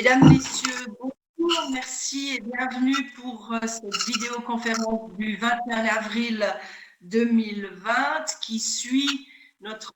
Mesdames, Messieurs, bonjour, merci et bienvenue pour cette vidéoconférence du 21 avril 2020 qui suit notre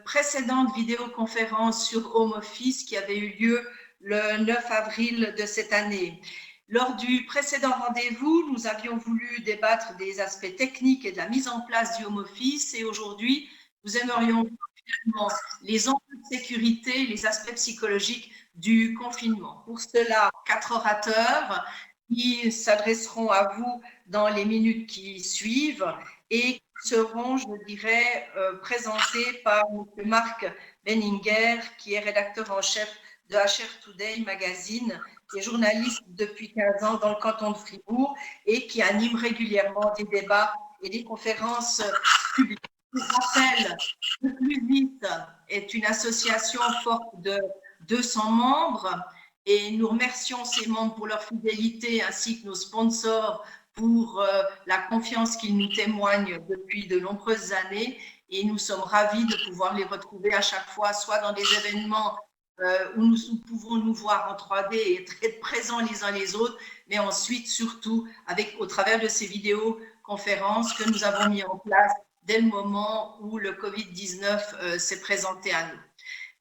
précédente vidéoconférence sur Home Office qui avait eu lieu le 9 avril de cette année. Lors du précédent rendez-vous, nous avions voulu débattre des aspects techniques et de la mise en place du Home Office et aujourd'hui, nous aimerions voir finalement les enjeux de sécurité, les aspects psychologiques du confinement. Pour cela, 4 orateurs qui s'adresseront à vous dans les minutes qui suivent et qui seront, je dirais, présentés par M. Marc Benninger, qui est rédacteur en chef de HR Today Magazine, qui est journaliste depuis 15 ans dans le canton de Fribourg et qui anime régulièrement des débats et des conférences publiques. Je rappelle que Clusis est une association forte de 200 membres et nous remercions ces membres pour leur fidélité ainsi que nos sponsors pour la confiance qu'ils nous témoignent depuis de nombreuses années et nous sommes ravis de pouvoir les retrouver à chaque fois, soit dans des événements où nous pouvons nous voir en 3D et être présents les uns les autres, mais ensuite surtout au travers de ces vidéoconférences que nous avons mis en place dès le moment où le Covid-19 s'est présenté à nous.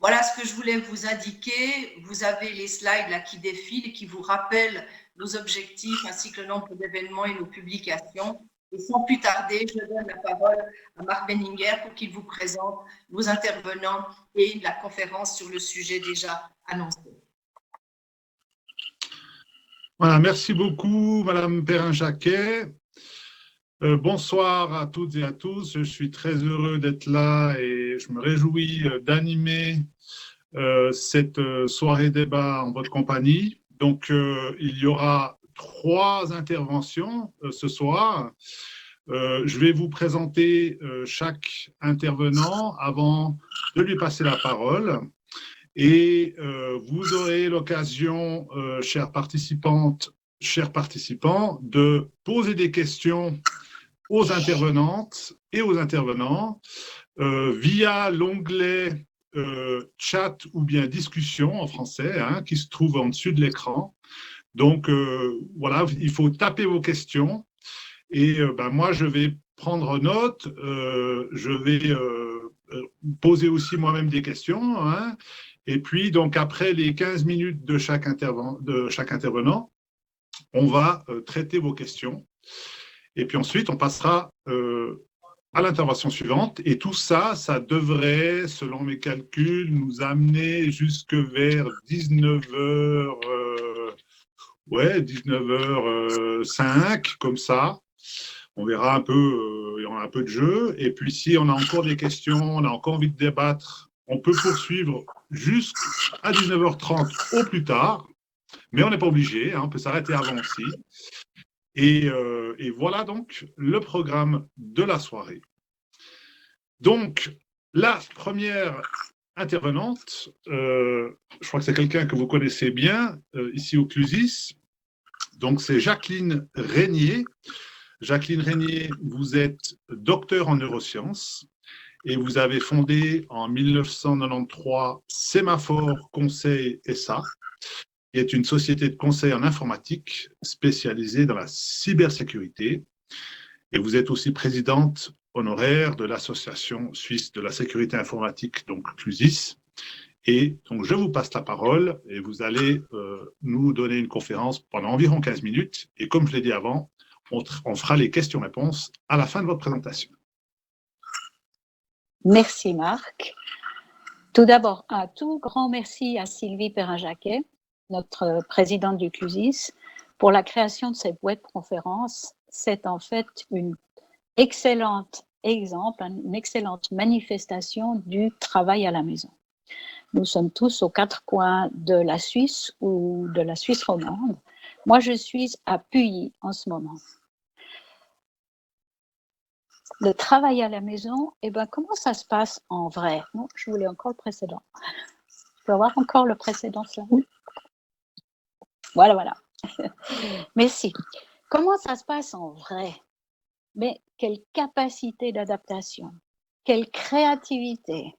Voilà ce que je voulais vous indiquer. Vous avez les slides là qui défilent et qui vous rappellent nos objectifs ainsi que le nombre d'événements et nos publications. Et sans plus tarder, je donne la parole à Marc Benninger pour qu'il vous présente nos intervenants et la conférence sur le sujet déjà annoncé. Voilà, merci beaucoup, Madame Perrin-Jacquet. Bonsoir à toutes et à tous. Je suis très heureux d'être là et je me réjouis d'animer cette soirée débat en votre compagnie. Donc, il y aura 3 interventions ce soir. Je vais vous présenter chaque intervenant avant de lui passer la parole. Et vous aurez l'occasion, chères participantes, chers participants, de poser des questions aux intervenantes et aux intervenants via l'onglet chat ou bien discussion en français qui se trouve en dessus de l'écran. Donc voilà, il faut taper vos questions et moi je vais prendre note, je vais poser aussi moi-même des questions. Et puis, donc, après les 15 minutes de chaque intervenant, on va traiter vos questions. Et puis ensuite, on passera à l'intervention suivante. Et tout ça, ça devrait, selon mes calculs, nous amener jusque vers 19h, 19h05, comme ça. On verra un peu, il y aura un peu de jeu. Et puis, si on a encore des questions, on a encore envie de débattre, on peut poursuivre jusqu'à 19h30 au plus tard. Mais on n'est pas obligé, on peut s'arrêter avant aussi. Et voilà donc le programme de la soirée. Donc, la première intervenante, je crois que c'est quelqu'un que vous connaissez bien ici au Clusis. Donc, c'est Jacqueline Régnier. Jacqueline Régnier, vous êtes docteur en neurosciences et vous avez fondé en 1993 Sémaphore Conseil SA, qui est une société de conseil en informatique spécialisée dans la cybersécurité. Et vous êtes aussi présidente honoraire de l'Association suisse de la sécurité informatique, donc Clusis. Et donc, je vous passe la parole et vous allez nous donner une conférence pendant environ 15 minutes. Et comme je l'ai dit avant, on fera les questions-réponses à la fin de votre présentation. Merci Marc. Tout d'abord, un tout grand merci à Sylvie Perrin-Jacquet, notre présidente du Clusis, pour la création de cette webconférence. C'est en fait une excellente exemple, une excellente manifestation du travail à la maison. Nous sommes tous aux 4 coins de la Suisse ou de la Suisse romande. Moi, je suis à Puyi en ce moment. Le travail à la maison, comment ça se passe en vrai? Non, je voulais encore le précédent. Je peux avoir encore le précédent, ça? Voilà. Merci. Comment ça se passe en vrai? Mais quelle capacité d'adaptation, quelle créativité.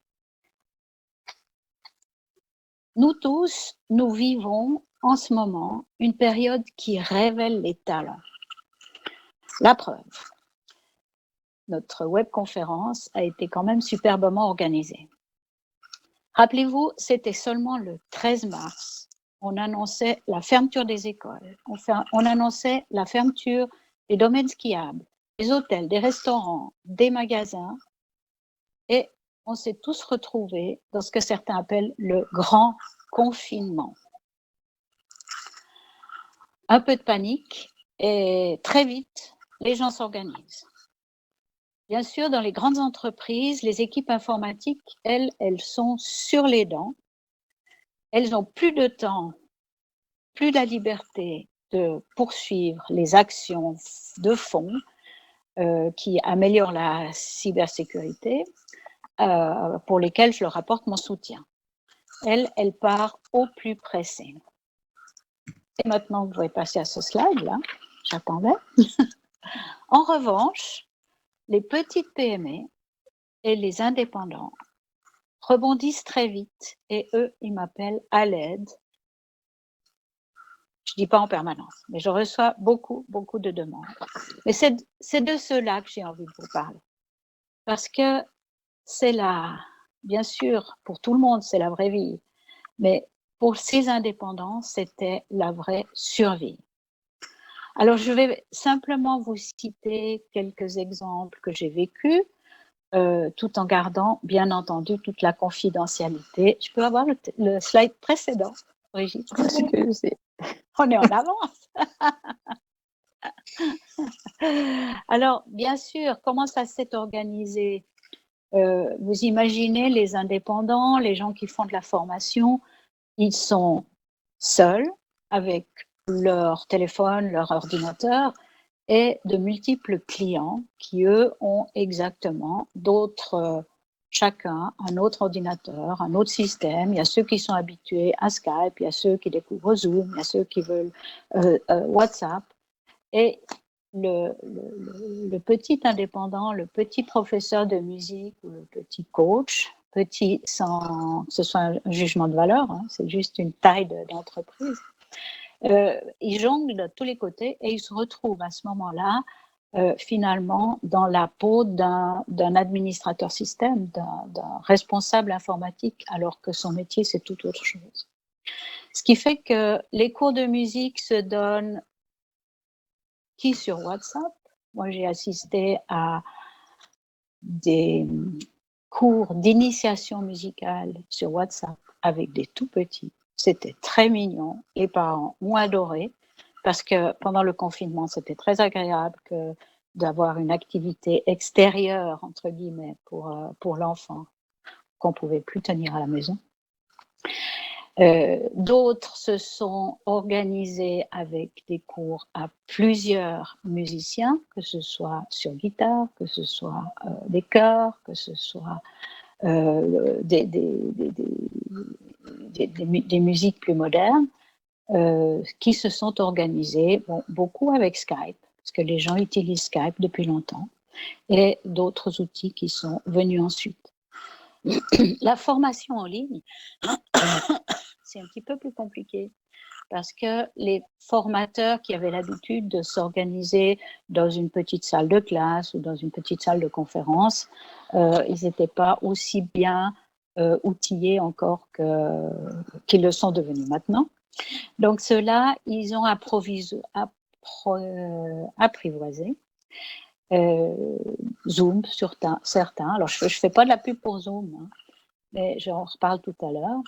Nous tous, nous vivons en ce moment une période qui révèle les talents. La preuve, notre webconférence a été quand même superbement organisée. Rappelez-vous, c'était seulement le 13 mars. On annonçait la fermeture des écoles, on annonçait la fermeture des domaines skiables, des hôtels, des restaurants, des magasins, et on s'est tous retrouvés dans ce que certains appellent le grand confinement. Un peu de panique et très vite, les gens s'organisent. Bien sûr, dans les grandes entreprises, les équipes informatiques, elles sont sur les dents. Elles n'ont plus de temps, plus la liberté de poursuivre les actions de fond qui améliorent la cybersécurité, pour lesquelles je leur apporte mon soutien. Elle part au plus pressé. Et maintenant, je vais passer à ce slide-là, j'attendais. En revanche, les petites PME et les indépendants rebondissent très vite et eux, ils m'appellent à l'aide. Je ne dis pas en permanence, mais je reçois beaucoup de demandes. Mais c'est de cela que j'ai envie de vous parler. Parce que c'est bien sûr, pour tout le monde, c'est la vraie vie. Mais pour ces indépendants, c'était la vraie survie. Alors, je vais simplement vous citer quelques exemples que j'ai vécus, tout en gardant, bien entendu, toute la confidentialité. Je peux avoir le slide précédent, Brigitte, parce que on est en avance. Alors, bien sûr, comment ça s'est organisé? Vous imaginez les indépendants, les gens qui font de la formation, ils sont seuls avec leur téléphone, leur ordinateur et de multiples clients qui, eux, ont exactement chacun un autre ordinateur, un autre système. Il y a ceux qui sont habitués à Skype, il y a ceux qui découvrent Zoom, il y a ceux qui veulent WhatsApp. Et le petit indépendant, le petit professeur de musique ou le petit coach, petit sans que ce soit un jugement de valeur, hein, c'est juste une taille d'entreprise, il jongle de tous les côtés et il se retrouve à ce moment-là finalement dans la peau d'un administrateur système, d'un responsable informatique, alors que son métier c'est tout autre chose. Ce qui fait que les cours de musique se donnent sur WhatsApp. Moi, j'ai assisté à des cours d'initiation musicale sur WhatsApp avec des tout petits. C'était très mignon. Les parents ont adoré parce que pendant le confinement, c'était très agréable d'avoir une activité extérieure, entre guillemets, pour l'enfant qu'on ne pouvait plus tenir à la maison. D'autres se sont organisés avec des cours à plusieurs musiciens, que ce soit sur guitare, que ce soit des chœurs, que ce soit des musiques plus modernes, qui se sont organisés, beaucoup avec Skype, parce que les gens utilisent Skype depuis longtemps, et d'autres outils qui sont venus ensuite. La formation en ligne, c'est un petit peu plus compliqué parce que les formateurs qui avaient l'habitude de s'organiser dans une petite salle de classe ou dans une petite salle de conférence, ils n'étaient pas aussi bien outillés encore qu'ils le sont devenus maintenant. Donc ceux-là, ils ont apprivoisé Zoom sur certains. Alors je ne fais pas de la pub pour Zoom, hein, mais j'en reparle tout à l'heure.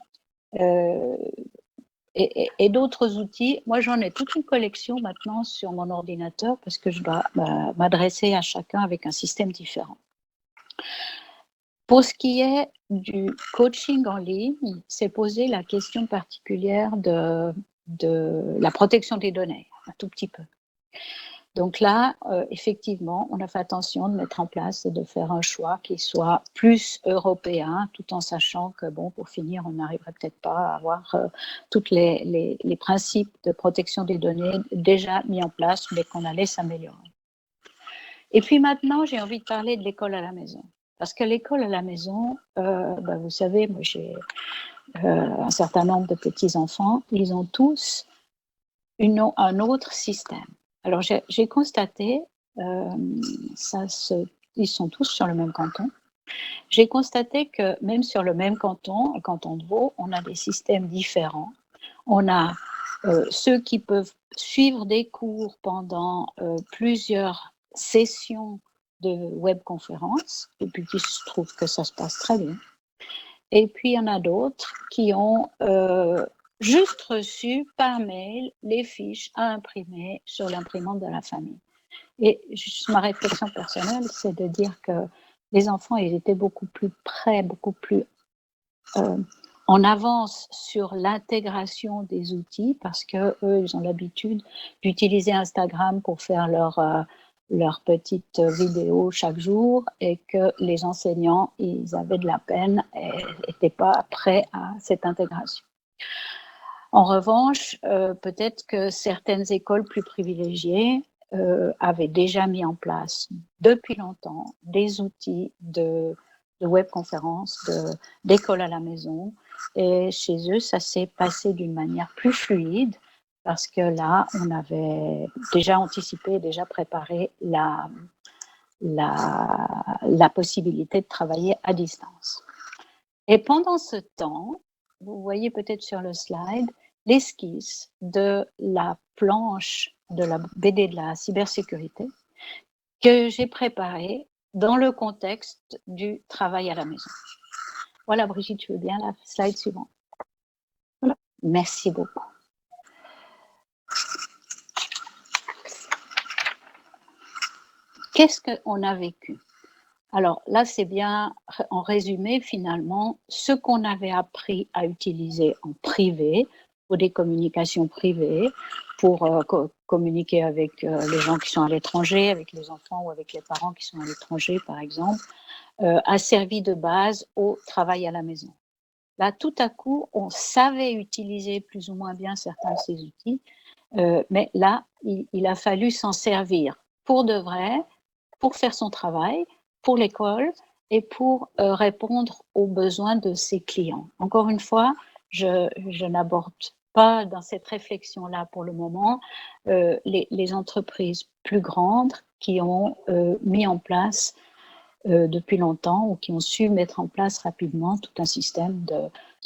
Et d'autres outils. Moi, j'en ai toute une collection maintenant sur mon ordinateur parce que je dois m'adresser à chacun avec un système différent. Pour ce qui est du coaching en ligne, c'est poser la question particulière de la protection des données, un tout petit peu. Donc là, effectivement, on a fait attention de mettre en place et de faire un choix qui soit plus européen, tout en sachant que, bon, pour finir, on n'arriverait peut-être pas à avoir tous les principes de protection des données déjà mis en place, mais qu'on allait s'améliorer. Et puis maintenant, j'ai envie de parler de l'école à la maison. Parce que l'école à la maison, vous savez, moi un certain nombre de petits-enfants, ils ont tous un autre système. Alors, j'ai constaté, ils sont tous sur le même canton. J'ai constaté que même sur le même canton, le canton de Vaud, on a des systèmes différents. On a ceux qui peuvent suivre des cours pendant plusieurs sessions de webconférences, et puis qui se trouvent que ça se passe très bien. Et puis, il y en a d'autres qui ont juste reçu par mail les fiches à imprimer sur l'imprimante de la famille. Et juste ma réflexion personnelle, c'est de dire que les enfants, ils étaient beaucoup plus près, beaucoup plus en avance sur l'intégration des outils parce que eux, ils ont l'habitude d'utiliser Instagram pour faire leur petite vidéo chaque jour et que les enseignants, ils avaient de la peine et n'étaient pas prêts à cette intégration. En revanche, peut-être que certaines écoles plus privilégiées avaient déjà mis en place depuis longtemps des outils de webconférence, d'école à la maison. Et chez eux, ça s'est passé d'une manière plus fluide parce que là, on avait déjà anticipé, déjà préparé la possibilité de travailler à distance. Et pendant ce temps, vous voyez peut-être sur le slide l'esquisse de la planche de la BD de la cybersécurité que j'ai préparée dans le contexte du travail à la maison. Voilà, Brigitte, tu veux bien la slide suivante. Voilà. Merci beaucoup. Qu'est-ce qu'on a vécu? Alors là, c'est bien en résumé finalement ce qu'on avait appris à utiliser en privé pour des communications privées, pour communiquer avec les gens qui sont à l'étranger, avec les enfants ou avec les parents qui sont à l'étranger par exemple, a servi de base au travail à la maison. Là, tout à coup, on savait utiliser plus ou moins bien certains de ces outils, mais là, il a fallu s'en servir pour de vrai, pour faire son travail, pour l'école et pour répondre aux besoins de ses clients. Encore une fois, je n'aborde pas dans cette réflexion-là pour le moment les entreprises plus grandes qui ont mis en place depuis longtemps ou qui ont su mettre en place rapidement tout un système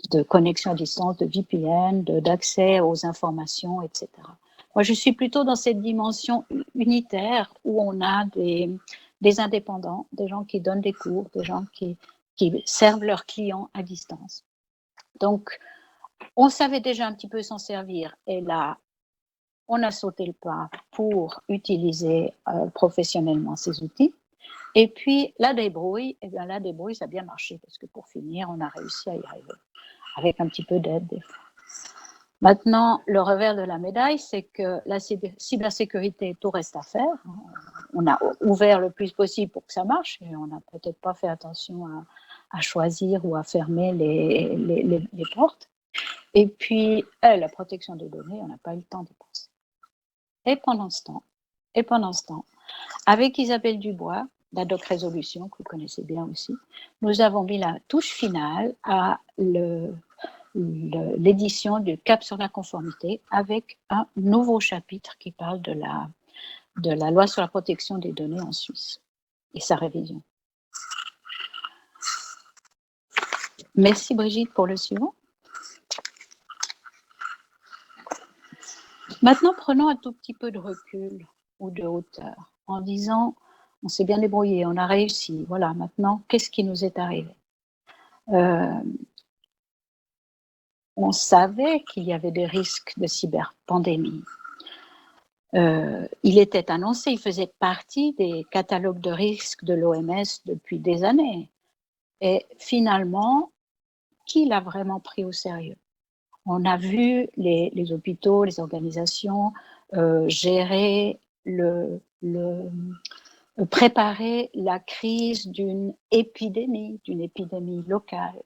de connexion à distance, de VPN, d'accès aux informations, etc. Moi, je suis plutôt dans cette dimension unitaire où on a des indépendants, des gens qui donnent des cours, des gens qui servent leurs clients à distance. Donc, on savait déjà un petit peu s'en servir et là, on a sauté le pas pour utiliser professionnellement ces outils. Et puis, la débrouille, ça a bien marché parce que pour finir, on a réussi à y arriver avec un petit peu d'aide des fois. Maintenant, le revers de la médaille, c'est que la cybersécurité, tout reste à faire. On a ouvert le plus possible pour que ça marche et on n'a peut-être pas fait attention à choisir ou à fermer les portes. Et puis, la protection des données, on n'a pas eu le temps d'y penser. Et pendant ce temps, avec Isabelle Dubois, d'Adoc Résolution, que vous connaissez bien aussi, nous avons mis la touche finale à l'édition du Cap sur la conformité avec un nouveau chapitre qui parle de la loi sur la protection des données en Suisse et sa révision. Merci Brigitte pour le suivant. Maintenant, prenons un tout petit peu de recul ou de hauteur en disant on s'est bien débrouillé, on a réussi, voilà, maintenant, qu'est-ce qui nous est arrivé? On savait qu'il y avait des risques de cyberpandémie. Il était annoncé, il faisait partie des catalogues de risques de l'OMS depuis des années. Et finalement, qui l'a vraiment pris au sérieux? On a vu les hôpitaux, les organisations gérer préparer la crise d'une épidémie locale.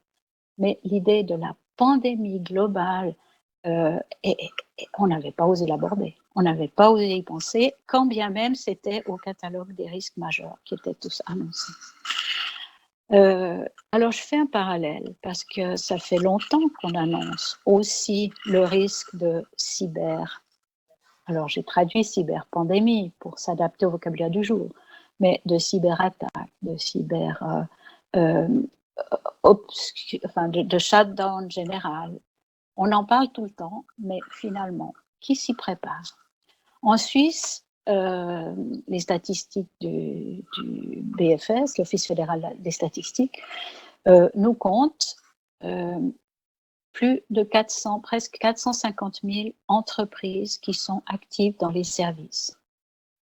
Mais l'idée de la pandémie globale, on n'avait pas osé l'aborder. On n'avait pas osé y penser, quand bien même c'était au catalogue des risques majeurs qui étaient tous annoncés. Alors, je fais un parallèle parce que ça fait longtemps qu'on annonce aussi le risque de cyber. Alors, j'ai traduit cyberpandémie pour s'adapter au vocabulaire du jour, mais de cyberattaque, de cyber, de shutdown général. On en parle tout le temps, mais finalement, qui s'y prépare? En Suisse, les statistiques du BFS, l'Office fédéral des statistiques, nous comptent plus de 400, presque 450 000 entreprises qui sont actives dans les services.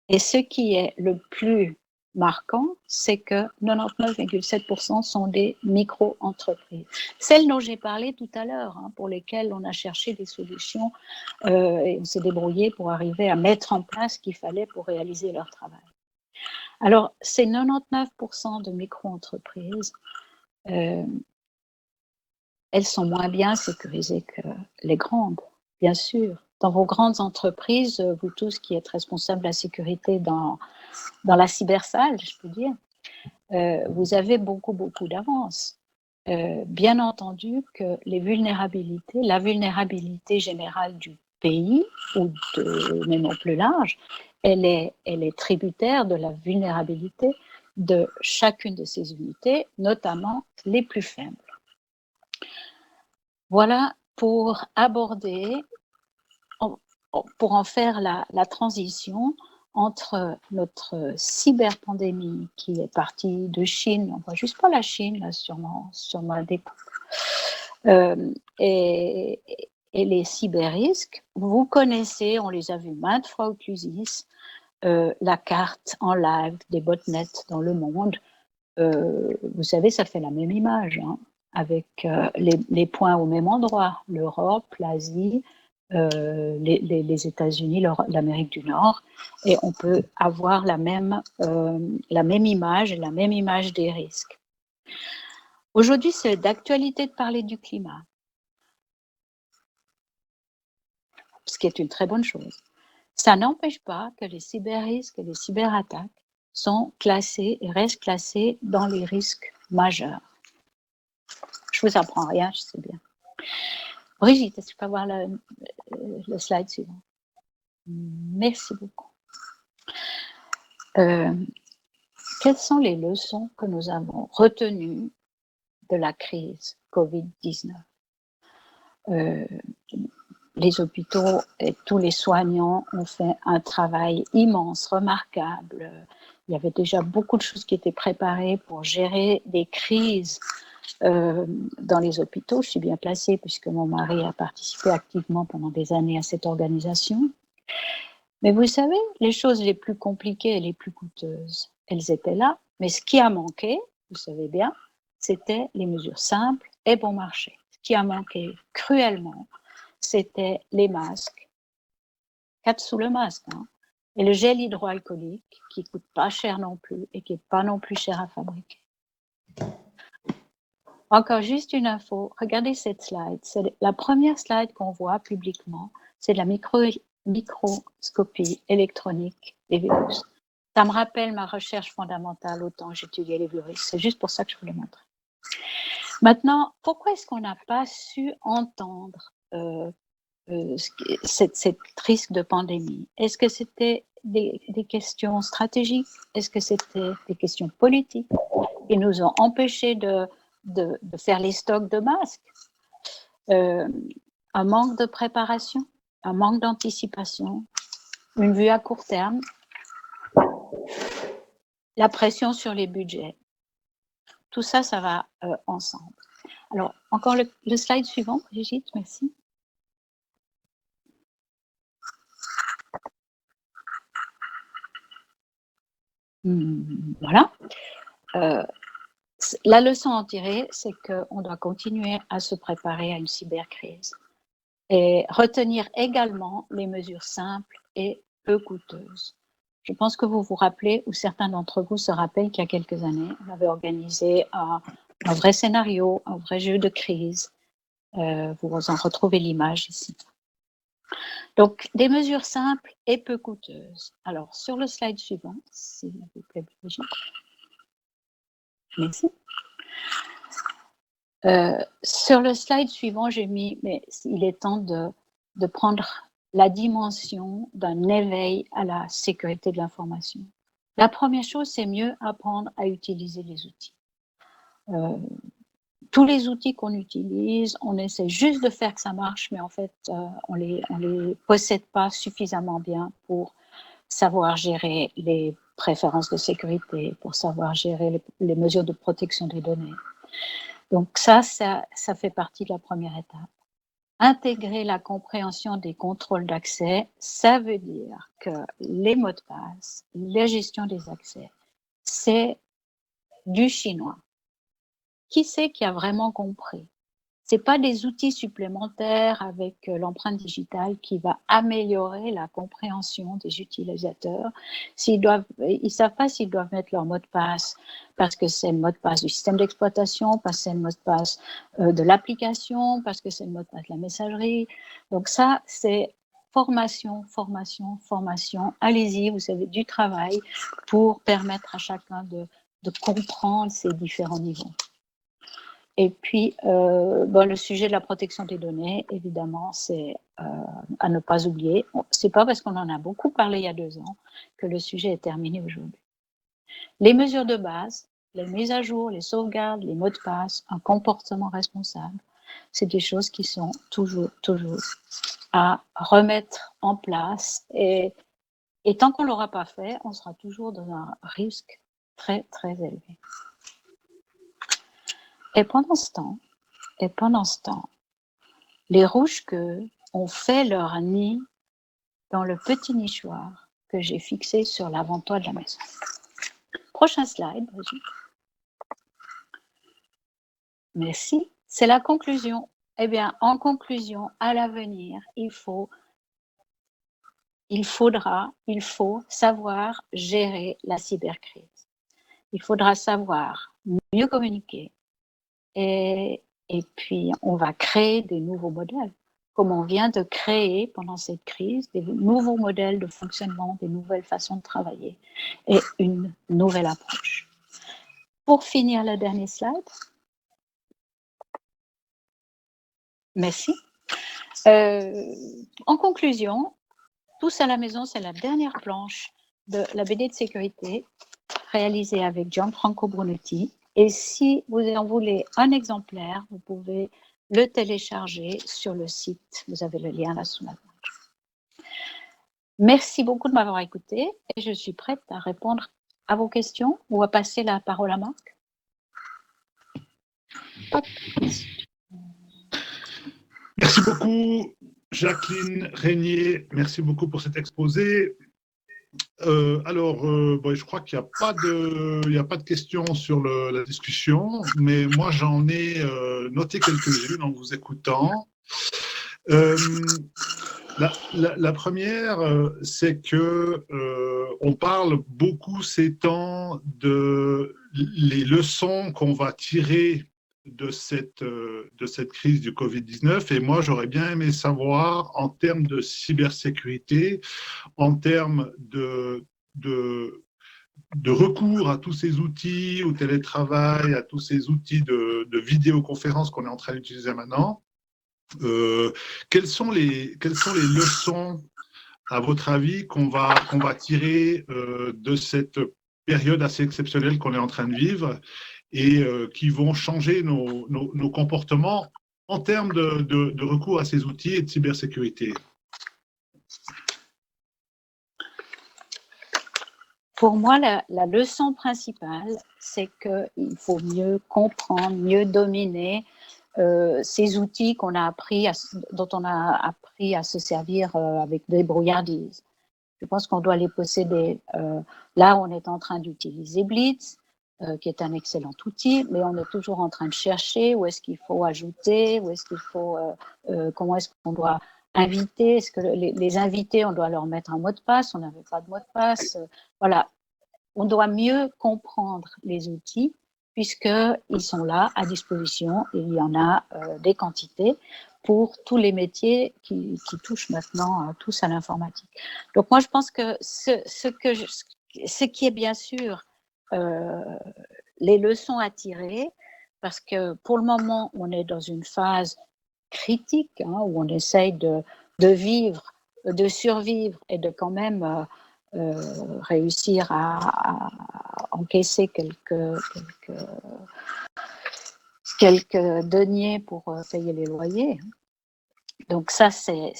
Et ce qui est le plus marquant, c'est que 99,7% sont des micro-entreprises. Celles dont j'ai parlé tout à l'heure, pour lesquelles on a cherché des solutions et on s'est débrouillé pour arriver à mettre en place ce qu'il fallait pour réaliser leur travail. Alors, ces 99% de micro-entreprises, elles sont moins bien sécurisées que les grandes, bien sûr. Dans vos grandes entreprises, vous tous qui êtes responsables de la sécurité dans la cybersalle, je peux dire, vous avez beaucoup d'avance. Bien entendu que la vulnérabilité générale du pays, ou même au plus large, elle est tributaire de la vulnérabilité de chacune de ces unités, notamment les plus faibles. Voilà pour aborder, pour en faire la transition entre notre cyberpandémie qui est partie de Chine, on voit juste pas la Chine là sur ma découpe, et les cyber-risques. Vous connaissez, on les a vus maintes fois au CLUSIS, la carte en live des botnets dans le monde. Vous savez, ça fait la même image, avec les points au même endroit, l'Europe, l'Asie, les États-Unis, l'Amérique du Nord, et on peut avoir la même image, la même image des risques. Aujourd'hui, c'est d'actualité de parler du climat, ce qui est une très bonne chose. Ça n'empêche pas que les cyber-risques et les cyberattaques sont classés et restent classés dans les risques majeurs. Je vous apprends rien, je sais bien. Brigitte, est-ce que je peux avoir le slide suivant? Merci beaucoup. Quelles sont les leçons que nous avons retenues de la crise Covid-19? Les hôpitaux et tous les soignants ont fait un travail immense, remarquable. Il y avait déjà beaucoup de choses qui étaient préparées pour gérer des crises dans les hôpitaux. Je suis bien placée puisque mon mari a participé activement pendant des années à cette organisation. Mais vous savez, les choses les plus compliquées et les plus coûteuses, elles étaient là. Mais ce qui a manqué, vous savez bien, c'était les mesures simples et bon marché. Ce qui a manqué cruellement, c'était les masques, 4 sous le masque, et le gel hydroalcoolique, qui ne coûte pas cher non plus et qui n'est pas non plus cher à fabriquer. Encore juste une info, regardez cette slide. C'est la première slide qu'on voit publiquement, c'est de la microscopie électronique des virus. Ça me rappelle ma recherche fondamentale au temps où j'étudiais les virus. C'est juste pour ça que je vous le montre. Maintenant, pourquoi est-ce qu'on n'a pas su entendre cette risque de pandémie? Est-ce que c'était des questions stratégiques? Est-ce que c'était des questions politiques qui nous ont empêchés de faire les stocks de masques? Un manque de préparation, un manque d'anticipation, une vue à court terme, la pression sur les budgets. Tout ça, ça va ensemble. Alors, encore le slide suivant, Brigitte, merci. Voilà. La leçon à en tirer, c'est qu'on doit continuer à se préparer à une cybercrise et retenir également les mesures simples et peu coûteuses. Je pense que vous vous rappelez, ou certains d'entre vous se rappellent qu'il y a quelques années, on avait organisé un vrai scénario, un vrai jeu de crise. Vous en retrouvez l'image ici. Donc, des mesures simples et peu coûteuses. Alors, sur le slide suivant, s'il vous plaît, Brigitte. Merci. Sur le slide suivant, j'ai mis, mais il est temps de prendre la dimension d'un éveil à la sécurité de l'information. La première chose, c'est mieux apprendre à utiliser les outils. Tous les outils qu'on utilise, on essaie juste de faire que ça marche, mais en fait, on les possède pas suffisamment bien pour savoir gérer les préférences de sécurité, pour savoir gérer les mesures de protection des données. Donc ça fait partie de la première étape. Intégrer la compréhension des contrôles d'accès, ça veut dire que les mots de passe, la gestion des accès, c'est du chinois. Qui c'est qui a vraiment compris? Ce n'est pas des outils supplémentaires avec l'empreinte digitale qui va améliorer la compréhension des utilisateurs. Ils ne savent pas s'ils doivent mettre leur mot de passe parce que c'est le mot de passe du système d'exploitation, parce que c'est le mot de passe de l'application, parce que c'est le mot de passe de la messagerie. Donc ça, c'est formation, formation, formation. Allez-y, vous avez du travail pour permettre à chacun de comprendre ces différents niveaux. Et puis, le sujet de la protection des données, évidemment, c'est à ne pas oublier. Ce n'est pas parce qu'on en a beaucoup parlé il y a 2 ans que le sujet est terminé aujourd'hui. Les mesures de base, les mises à jour, les sauvegardes, les mots de passe, un comportement responsable, c'est des choses qui sont toujours à remettre en place. Et tant qu'on ne l'aura pas fait, on sera toujours dans un risque très, très élevé. Et pendant ce temps, les rouges-queues ont fait leur nid dans le petit nichoir que j'ai fixé sur l'avant-toit de la maison. Prochain slide, Brigitte. Merci. C'est la conclusion. Eh bien, en conclusion, à l'avenir, il faut savoir gérer la cybercrise. Il faudra savoir mieux communiquer. Et puis, on va créer des nouveaux modèles, comme on vient de créer pendant cette crise, des nouveaux modèles de fonctionnement, des nouvelles façons de travailler et une nouvelle approche. Pour finir, le dernier slide. Merci. En conclusion, Tous à la maison, c'est la dernière planche de la BD de sécurité réalisée avec Gianfranco Brunetti. Et si vous en voulez un exemplaire, vous pouvez le télécharger sur le site. Vous avez le lien là sous la page. Merci beaucoup de m'avoir écouté et je suis prête à répondre à vos questions ou à passer la parole à Marc. Merci beaucoup, Jacqueline Régnier. Merci beaucoup pour cet exposé. Je crois qu'il n'y a pas de questions sur la discussion, mais moi j'en ai noté quelques-unes en vous écoutant. La première, c'est que on parle beaucoup ces temps de les leçons qu'on va tirer de cette crise du Covid-19. Et moi, j'aurais bien aimé savoir, en termes de cybersécurité, en termes de recours à tous ces outils, au télétravail, à tous ces outils de vidéoconférence qu'on est en train d'utiliser maintenant, quelles sont les leçons, à votre avis, qu'on va tirer de cette période assez exceptionnelle qu'on est en train de vivre et qui vont changer nos comportements en termes de recours à ces outils et de cybersécurité? Pour moi, la leçon principale, c'est qu'il faut mieux comprendre, mieux dominer ces outils dont on a appris à se servir avec débrouillardise. Je pense qu'on doit les posséder. Là, on est en train d'utiliser Blitz, qui est un excellent outil, mais on est toujours en train de chercher où est-ce qu'il faut ajouter, où est-ce qu'il faut, comment est-ce qu'on doit inviter. Est-ce que les invités, on doit leur mettre un mot de passe? On n'avait pas de mot de passe. Voilà, on doit mieux comprendre les outils puisqu'ils sont là à disposition et il y en a des quantités pour tous les métiers qui touchent maintenant tous à l'informatique. Donc moi, je pense que ce qui est bien sûr les leçons à tirer, parce que pour le moment, on est dans une phase critique où on essaye de vivre, de survivre et de quand même réussir à encaisser quelques deniers pour payer les loyers. Donc ça, c'est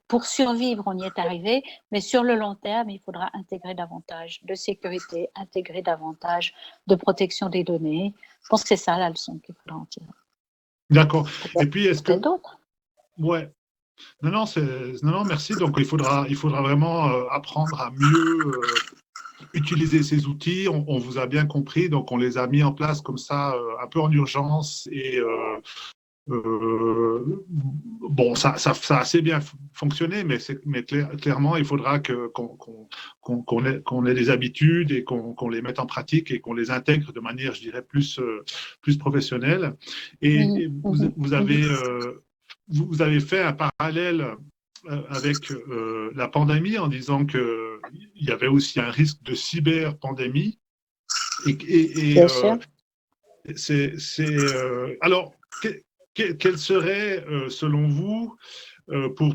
pour survivre, on y est arrivé, mais sur le long terme, il faudra intégrer davantage de sécurité, intégrer davantage de protection des données. Je pense que c'est ça la leçon qu'il faudra en tirer. D'accord. Et puis, est-ce que... d'autres? Ouais. Non, merci. Donc, il faudra vraiment apprendre à mieux utiliser ces outils. On vous a bien compris, donc on les a mis en place comme ça, un peu en urgence et bon, ça a assez bien fonctionné, mais clairement, il faudra qu'on ait des habitudes et qu'on les mette en pratique et qu'on les intègre de manière, je dirais, plus professionnelle. Et vous avez fait un parallèle avec la pandémie en disant qu'il y avait aussi un risque de cyberpandémie. Bien sûr. Alors, quel serait, selon vous, pour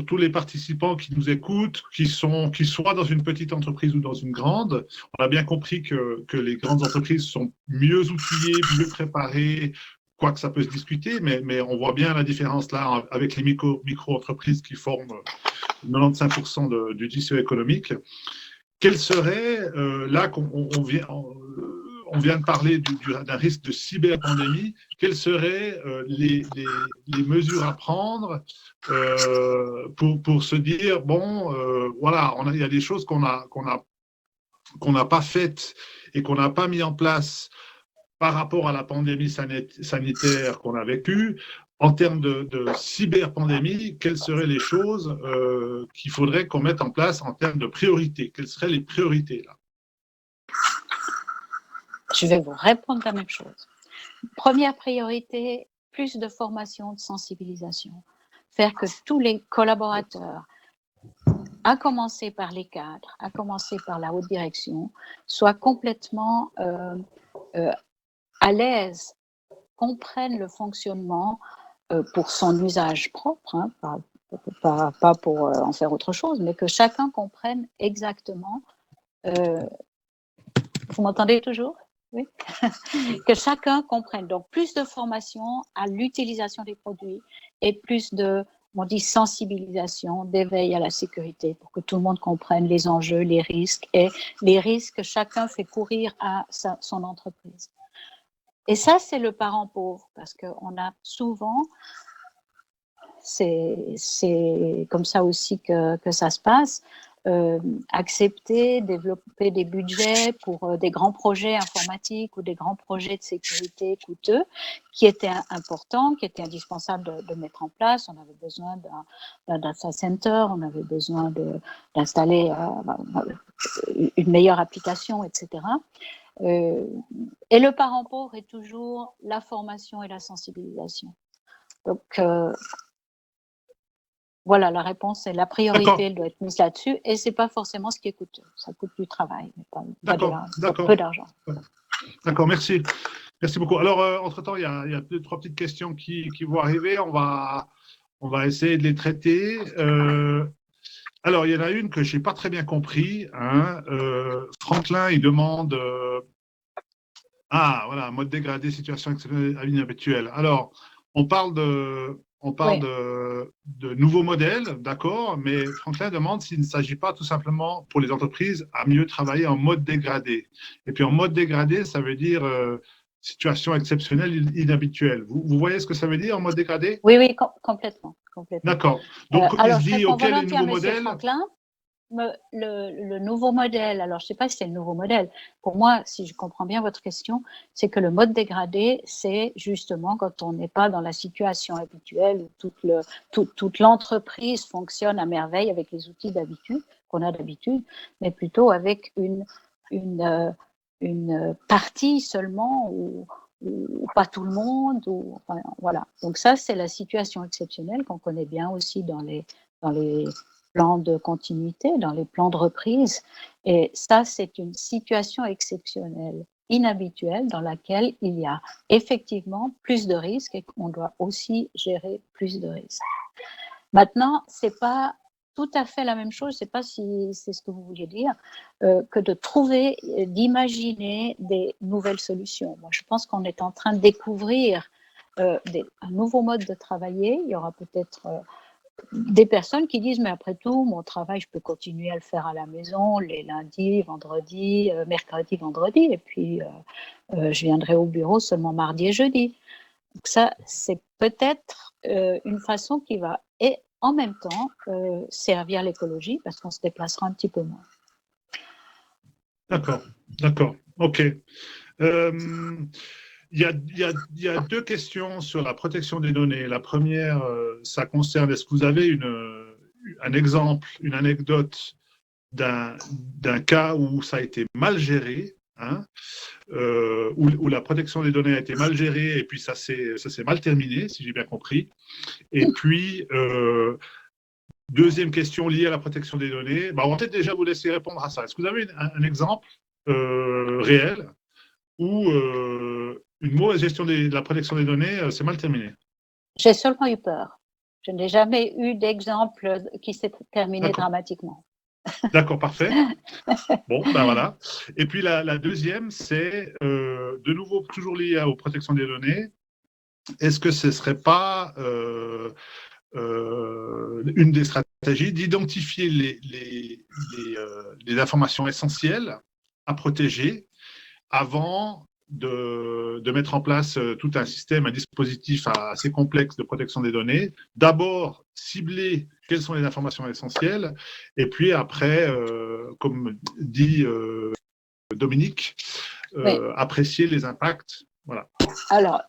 tous les participants qui nous écoutent, qui soient dans une petite entreprise ou dans une grande, on a bien compris que les grandes entreprises sont mieux outillées, mieux préparées, quoique ça peut se discuter, mais on voit bien la différence là avec les micro-entreprises qui forment 95% du tissu économique. Quel serait, là qu'on vient... on vient de parler d'un risque de cyberpandémie. Quelles seraient les mesures à prendre pour se dire, bon, voilà, il y a des choses qu'on n'a pas faites et qu'on n'a pas mis en place par rapport à la pandémie sanitaire qu'on a vécue. En termes de cyberpandémie, quelles seraient les choses qu'il faudrait qu'on mette en place en termes de priorités? Quelles seraient les priorités là? Je vais vous répondre la même chose. Première priorité, plus de formation, de sensibilisation. Faire que tous les collaborateurs, à commencer par les cadres, à commencer par la haute direction, soient complètement à l'aise, comprennent le fonctionnement pour son usage propre, pas pour en faire autre chose, mais que chacun comprenne exactement. Vous m'entendez toujours? Oui. Que chacun comprenne. Donc, plus de formation à l'utilisation des produits et plus de, on dit, sensibilisation, d'éveil à la sécurité pour que tout le monde comprenne les enjeux, les risques et les risques que chacun fait courir à son entreprise. Et ça, c'est le parent pauvre parce qu'on a souvent, c'est comme ça aussi que ça se passe, accepter, développer des budgets pour des grands projets informatiques ou des grands projets de sécurité coûteux qui étaient importants, qui étaient indispensables de mettre en place. On avait besoin d'un data center, on avait besoin d'installer une meilleure application, etc. Et le parent pauvre est toujours la formation et la sensibilisation. Donc, voilà, la réponse est la priorité, elle doit être mise là-dessus et c'est pas forcément ce qui est coûteux. Ça coûte du travail, mais pas peu d'argent. D'accord, merci. Merci beaucoup. Alors, entre-temps, il y a 2-3 petites questions qui vont arriver. On va essayer de les traiter. Alors, il y en a une que je n'ai pas très bien compris. Franklin, il demande voilà, mode dégradé, situation exceptionnelle, inhabituelle. Alors, on parle de nouveaux modèles, d'accord, mais Franklin demande s'il ne s'agit pas tout simplement pour les entreprises à mieux travailler en mode dégradé. Et puis en mode dégradé, ça veut dire situation exceptionnelle, inhabituelle. Vous voyez ce que ça veut dire en mode dégradé? Oui, complètement. D'accord. Donc, alors, il se dit, OK, les nouveaux modèles… Franklin, le nouveau modèle, alors je ne sais pas si c'est le nouveau modèle. Pour moi, si je comprends bien votre question, c'est que le mode dégradé, c'est justement quand on n'est pas dans la situation habituelle où toute l'entreprise fonctionne à merveille avec les outils d'habitude, qu'on a d'habitude, mais plutôt avec une partie seulement ou pas tout le monde. Enfin, voilà. Donc ça, c'est la situation exceptionnelle qu'on connaît bien aussi dans les plans de continuité, dans les plans de reprise. Et ça, c'est une situation exceptionnelle. inhabituelle dans laquelle il y a effectivement plus de risques et qu'on doit aussi gérer plus de risques. Maintenant, c'est pas tout à fait la même chose, je ne sais pas si c'est ce que vous vouliez dire, que de trouver, d'imaginer des nouvelles solutions. Moi, je pense qu'on est en train de découvrir un nouveau mode de travailler. Il y aura peut-être des personnes qui disent, mais après tout, mon travail, je peux continuer à le faire à la maison, les lundis, vendredis, mercredi, vendredi, et puis je viendrai au bureau seulement mardi et jeudi. Donc ça, c'est peut-être une façon qui va, et en même temps, servir l'écologie, parce qu'on se déplacera un petit peu moins. D'accord, ok. Il y a deux questions sur la protection des données. La première, ça concerne, est-ce que vous avez un exemple, une anecdote d'un cas où ça a été mal géré, hein, où la protection des données a été mal gérée et puis ça s'est mal terminé, si j'ai bien compris. Et puis, deuxième question liée à la protection des données, on va peut-être déjà vous laisser répondre à ça. Est-ce que vous avez un exemple réel où une mauvaise gestion de la protection des données s'est mal terminée? J'ai seulement eu peur. Je n'ai jamais eu d'exemple qui s'est terminé dramatiquement. D'accord, parfait. Bon, voilà. Et puis la deuxième, c'est de nouveau toujours lié aux protections des données. Est-ce que ce ne serait pas une des stratégies d'identifier les informations essentielles à protéger avant de mettre en place tout un système, un dispositif assez complexe de protection des données? D'abord, cibler quelles sont les informations essentielles, et puis après, comme dit Dominique, apprécier les impacts. Voilà. Alors,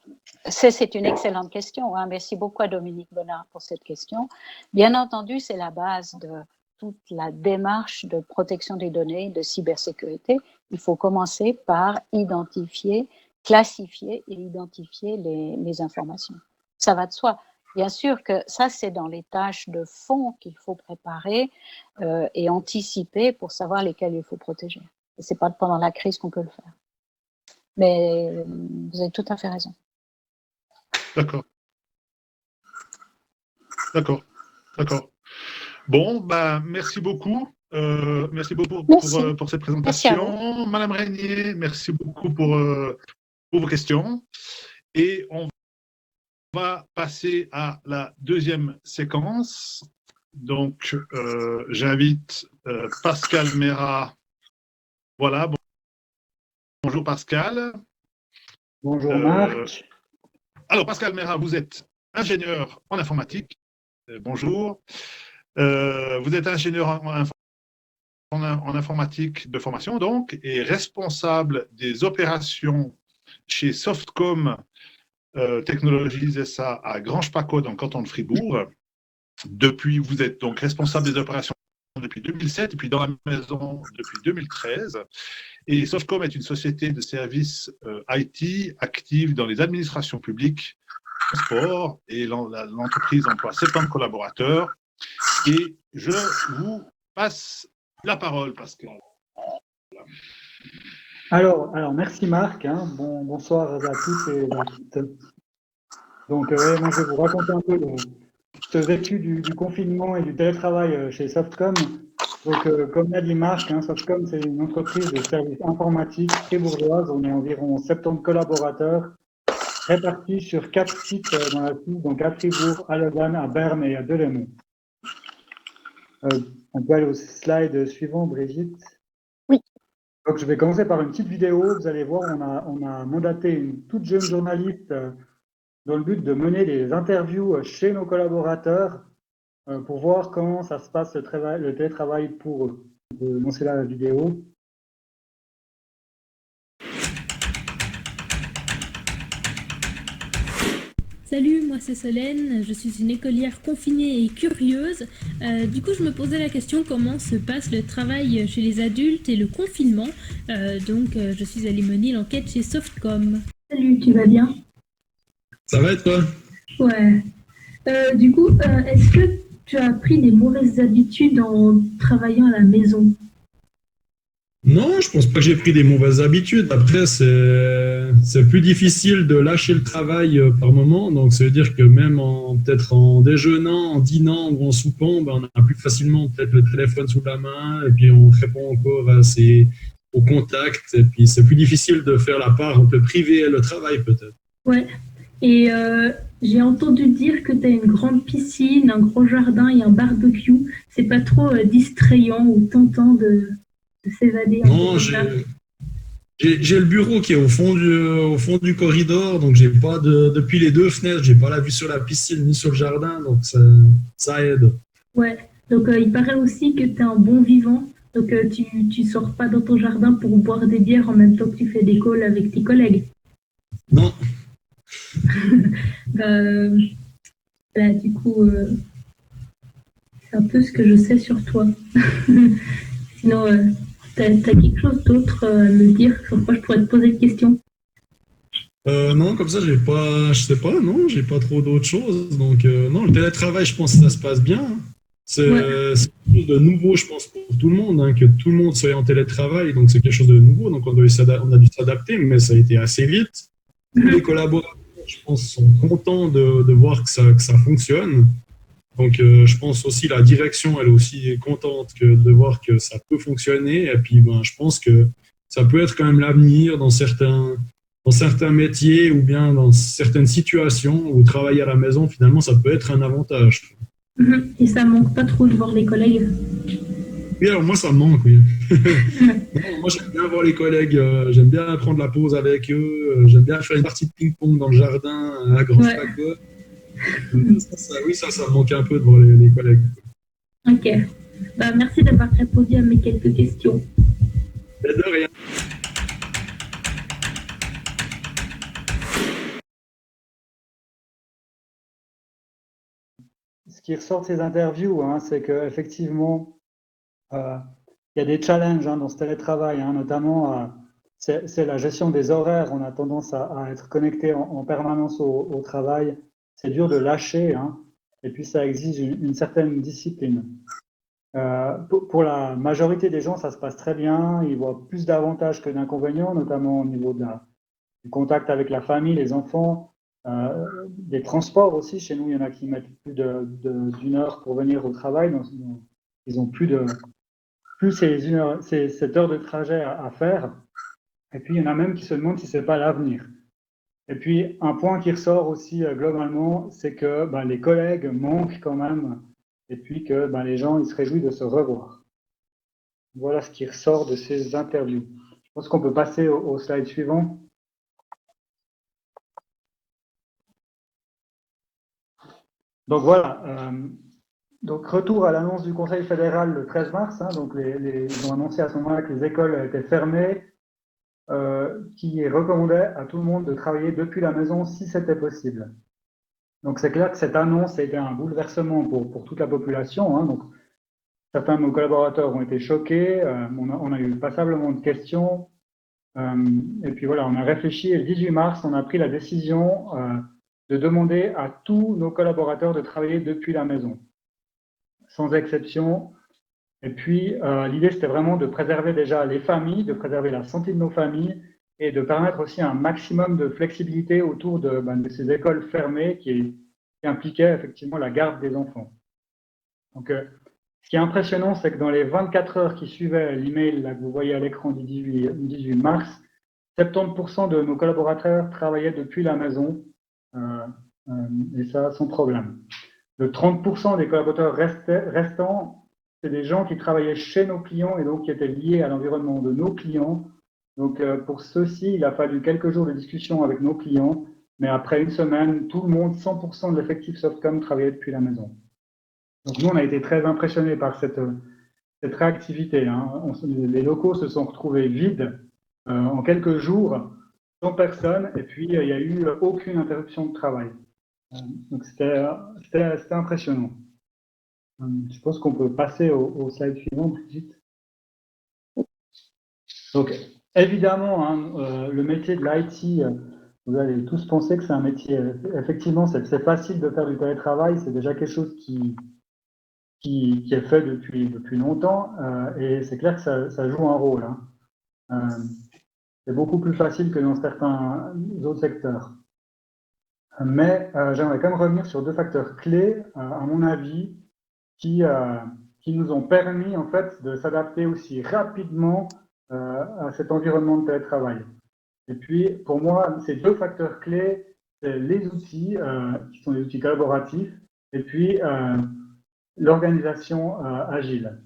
c'est une excellente question. Hein. Merci beaucoup à Dominique Bonnard pour cette question. Bien entendu, c'est la base de toute la démarche de protection des données, de cybersécurité. Il faut commencer par identifier, classifier et identifier les informations. Ça va de soi. Bien sûr que ça, c'est dans les tâches de fond qu'il faut préparer et anticiper pour savoir lesquelles il faut protéger. Et ce n'est pas pendant la crise qu'on peut le faire. Mais vous avez tout à fait raison. D'accord. Bon, merci beaucoup. Merci beaucoup pour cette présentation. Madame Régnier, merci beaucoup pour vos questions. Et on va passer à la deuxième séquence. Donc, j'invite Pascal Mera. Voilà. Bonjour Pascal. Bonjour Marc. Alors Pascal Mera, vous êtes ingénieur en informatique. Bonjour. Vous êtes ingénieur en informatique de formation, donc, et responsable des opérations chez Softcom Technologies SA à Granges-Paccot, dans le canton de Fribourg. Vous êtes donc responsable des opérations depuis 2007 et puis dans la maison depuis 2013. Et Softcom est une société de services IT active dans les administrations publiques, transport, et l'entreprise emploie 70 collaborateurs. Et je vous passe la parole, Pascal. Alors merci Marc. Bonsoir à tous et à toutes. Donc, moi, je vais vous raconter un peu ce vécu du confinement et du télétravail chez Softcom. Donc, comme l'a dit Marc, Softcom, c'est une entreprise de services informatiques fribourgeoise. On est environ 70 collaborateurs répartis sur 4 sites dans la Suisse, donc à Fribourg, à Lausanne, à Berne et à Delémont. On peut aller au slide suivant, Brigitte. Oui. Donc, je vais commencer par une petite vidéo. Vous allez voir, on a mandaté une toute jeune journaliste dans le but de mener des interviews chez nos collaborateurs pour voir comment ça se passe le télétravail pour eux. Je vais lancer la vidéo. Salut, moi c'est Solène, je suis une écolière confinée et curieuse. Du coup, je me posais la question comment se passe le travail chez les adultes et le confinement. Je suis allée mener l'enquête chez Softcom. Salut, tu vas bien? Ça va et toi? Ouais. Du coup, est-ce que tu as pris des mauvaises habitudes en travaillant à la maison? Non, je pense pas que j'ai pris des mauvaises habitudes. Après, c'est plus difficile de lâcher le travail par moment. Donc, ça veut dire que même peut-être en déjeunant, en dînant ou en soupant, ben, on a plus facilement peut-être le téléphone sous la main et puis on répond encore au contact. Et puis, c'est plus difficile de faire la part entre le privé et le travail, peut-être. Ouais. Et j'ai entendu dire que tu as une grande piscine, un gros jardin et un barbecue. C'est pas trop distrayant ou tentant de s'évader en Non, faisant ça? j'ai le bureau qui est au fond du corridor, donc j'ai pas depuis les deux fenêtres, j'ai pas la vue sur la piscine ni sur le jardin, donc ça aide. Ouais. Donc il paraît aussi que tu es un bon vivant. Donc tu sors pas dans ton jardin pour boire des bières en même temps que tu fais des calls avec tes collègues. Non, Bah, voilà, du coup, c'est un peu ce que je sais sur toi. Sinon, t'as quelque chose d'autre à me dire sur quoi je pourrais te poser une question? non, comme ça je sais pas, non, j'ai pas trop d'autres choses. Donc non, le télétravail, je pense que ça se passe bien, hein. Ouais. C'est quelque chose de nouveau, je pense, pour tout le monde, hein, que tout le monde soit en télétravail, donc c'est quelque chose de nouveau, donc on a dû s'adapter, mais ça a été assez vite. Tous les collaborateurs, je pense, sont contents de voir que ça fonctionne. Donc, je pense aussi la direction, elle aussi est contente de voir que ça peut fonctionner. Et puis, ben, je pense que ça peut être quand même l'avenir dans certains métiers ou bien dans certaines situations où travailler à la maison, finalement, ça peut être un avantage. Mhm. Et ça manque pas trop de voir les collègues. Oui, alors moi, ça me manque, oui. Non, moi, j'aime bien voir les collègues, j'aime bien prendre la pause avec eux, j'aime bien faire une partie de ping-pong dans le jardin à Grand Ouais. Flaco. Oui, ça me manque un peu de voir les collègues. Ok. Bah, merci d'avoir répondu à mes quelques questions. Mais de rien. Ce qui ressort de ces interviews, hein, c'est qu'effectivement, il y a des challenges dans ce télétravail, notamment c'est la gestion des horaires. On a tendance à être connecté en permanence au travail. C'est dur de lâcher, et puis ça exige une certaine discipline. Pour la majorité des gens, ça se passe très bien. Ils voient plus d'avantages que d'inconvénients, notamment au niveau du contact avec la famille, les enfants, des transports aussi. Chez nous, il y en a qui mettent plus d'une heure pour venir au travail. Donc, ils ont plus cette heure de trajet à faire. Et puis, il y en a même qui se demandent si ce n'est pas l'avenir. Et puis, un point qui ressort aussi globalement, c'est que les collègues manquent quand même, et puis que les gens ils se réjouissent de se revoir. Voilà ce qui ressort de ces interviews. Je pense qu'on peut passer au slide suivant. Donc voilà, donc retour à l'annonce du Conseil fédéral le 13 mars. Donc ils ont annoncé à ce moment-là que les écoles étaient fermées, qui recommandait à tout le monde de travailler depuis la maison si c'était possible. Donc c'est clair que cette annonce a été un bouleversement pour toute la population. Donc certains de nos collaborateurs ont été choqués, on a eu passablement de questions. Et puis voilà, on a réfléchi et le 18 mars, on a pris la décision de demander à tous nos collaborateurs de travailler depuis la maison, sans exception. Et puis, l'idée, c'était vraiment de préserver déjà les familles, de préserver la santé de nos familles et de permettre aussi un maximum de flexibilité autour de ces écoles fermées qui impliquaient effectivement la garde des enfants. Donc, ce qui est impressionnant, c'est que dans les 24 heures qui suivaient l'email que vous voyez à l'écran du 18 mars, 70% de nos collaborateurs travaillaient depuis la maison, et ça sans problème. Le 30% des collaborateurs restants, c'est des gens qui travaillaient chez nos clients et donc qui étaient liés à l'environnement de nos clients. Donc pour ceux-ci, il a fallu quelques jours de discussion avec nos clients, mais après une semaine, tout le monde, 100% de l'effectif Softcom travaillait depuis la maison. Donc nous, on a été très impressionnés par cette réactivité. Les locaux se sont retrouvés vides en quelques jours, sans personne, et puis il n'y a eu aucune interruption de travail. Donc c'était impressionnant. Je pense qu'on peut passer au slide suivant, Brigitte. Donc évidemment, le métier de l'IT, vous allez tous penser que c'est un métier, effectivement, c'est facile de faire du télétravail, c'est déjà quelque chose qui est fait depuis longtemps, et c'est clair que ça joue un rôle. C'est beaucoup plus facile que dans certains autres secteurs. Mais j'aimerais quand même revenir sur deux facteurs clés, à mon avis, qui nous ont permis en fait de s'adapter aussi rapidement à cet environnement de télétravail. Et puis, pour moi, ces deux facteurs clés, c'est les outils, qui sont des outils collaboratifs, et puis l'organisation agile.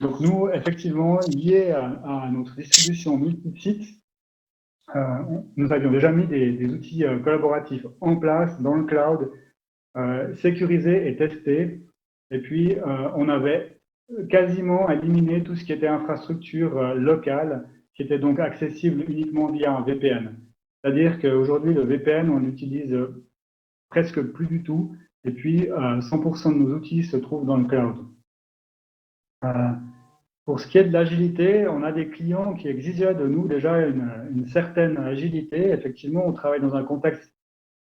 Donc nous, effectivement, lié à notre distribution multi-sites, nous avions déjà mis des outils collaboratifs en place dans le cloud, sécurisés et testés. Et puis, on avait quasiment éliminé tout ce qui était infrastructure locale, qui était donc accessible uniquement via un VPN. C'est-à-dire qu'aujourd'hui, le VPN, on l'utilise presque plus du tout. Et puis, 100% de nos outils se trouvent dans le cloud. Pour ce qui est de l'agilité, on a des clients qui exigeaient de nous déjà une certaine agilité. Effectivement, on travaille dans un contexte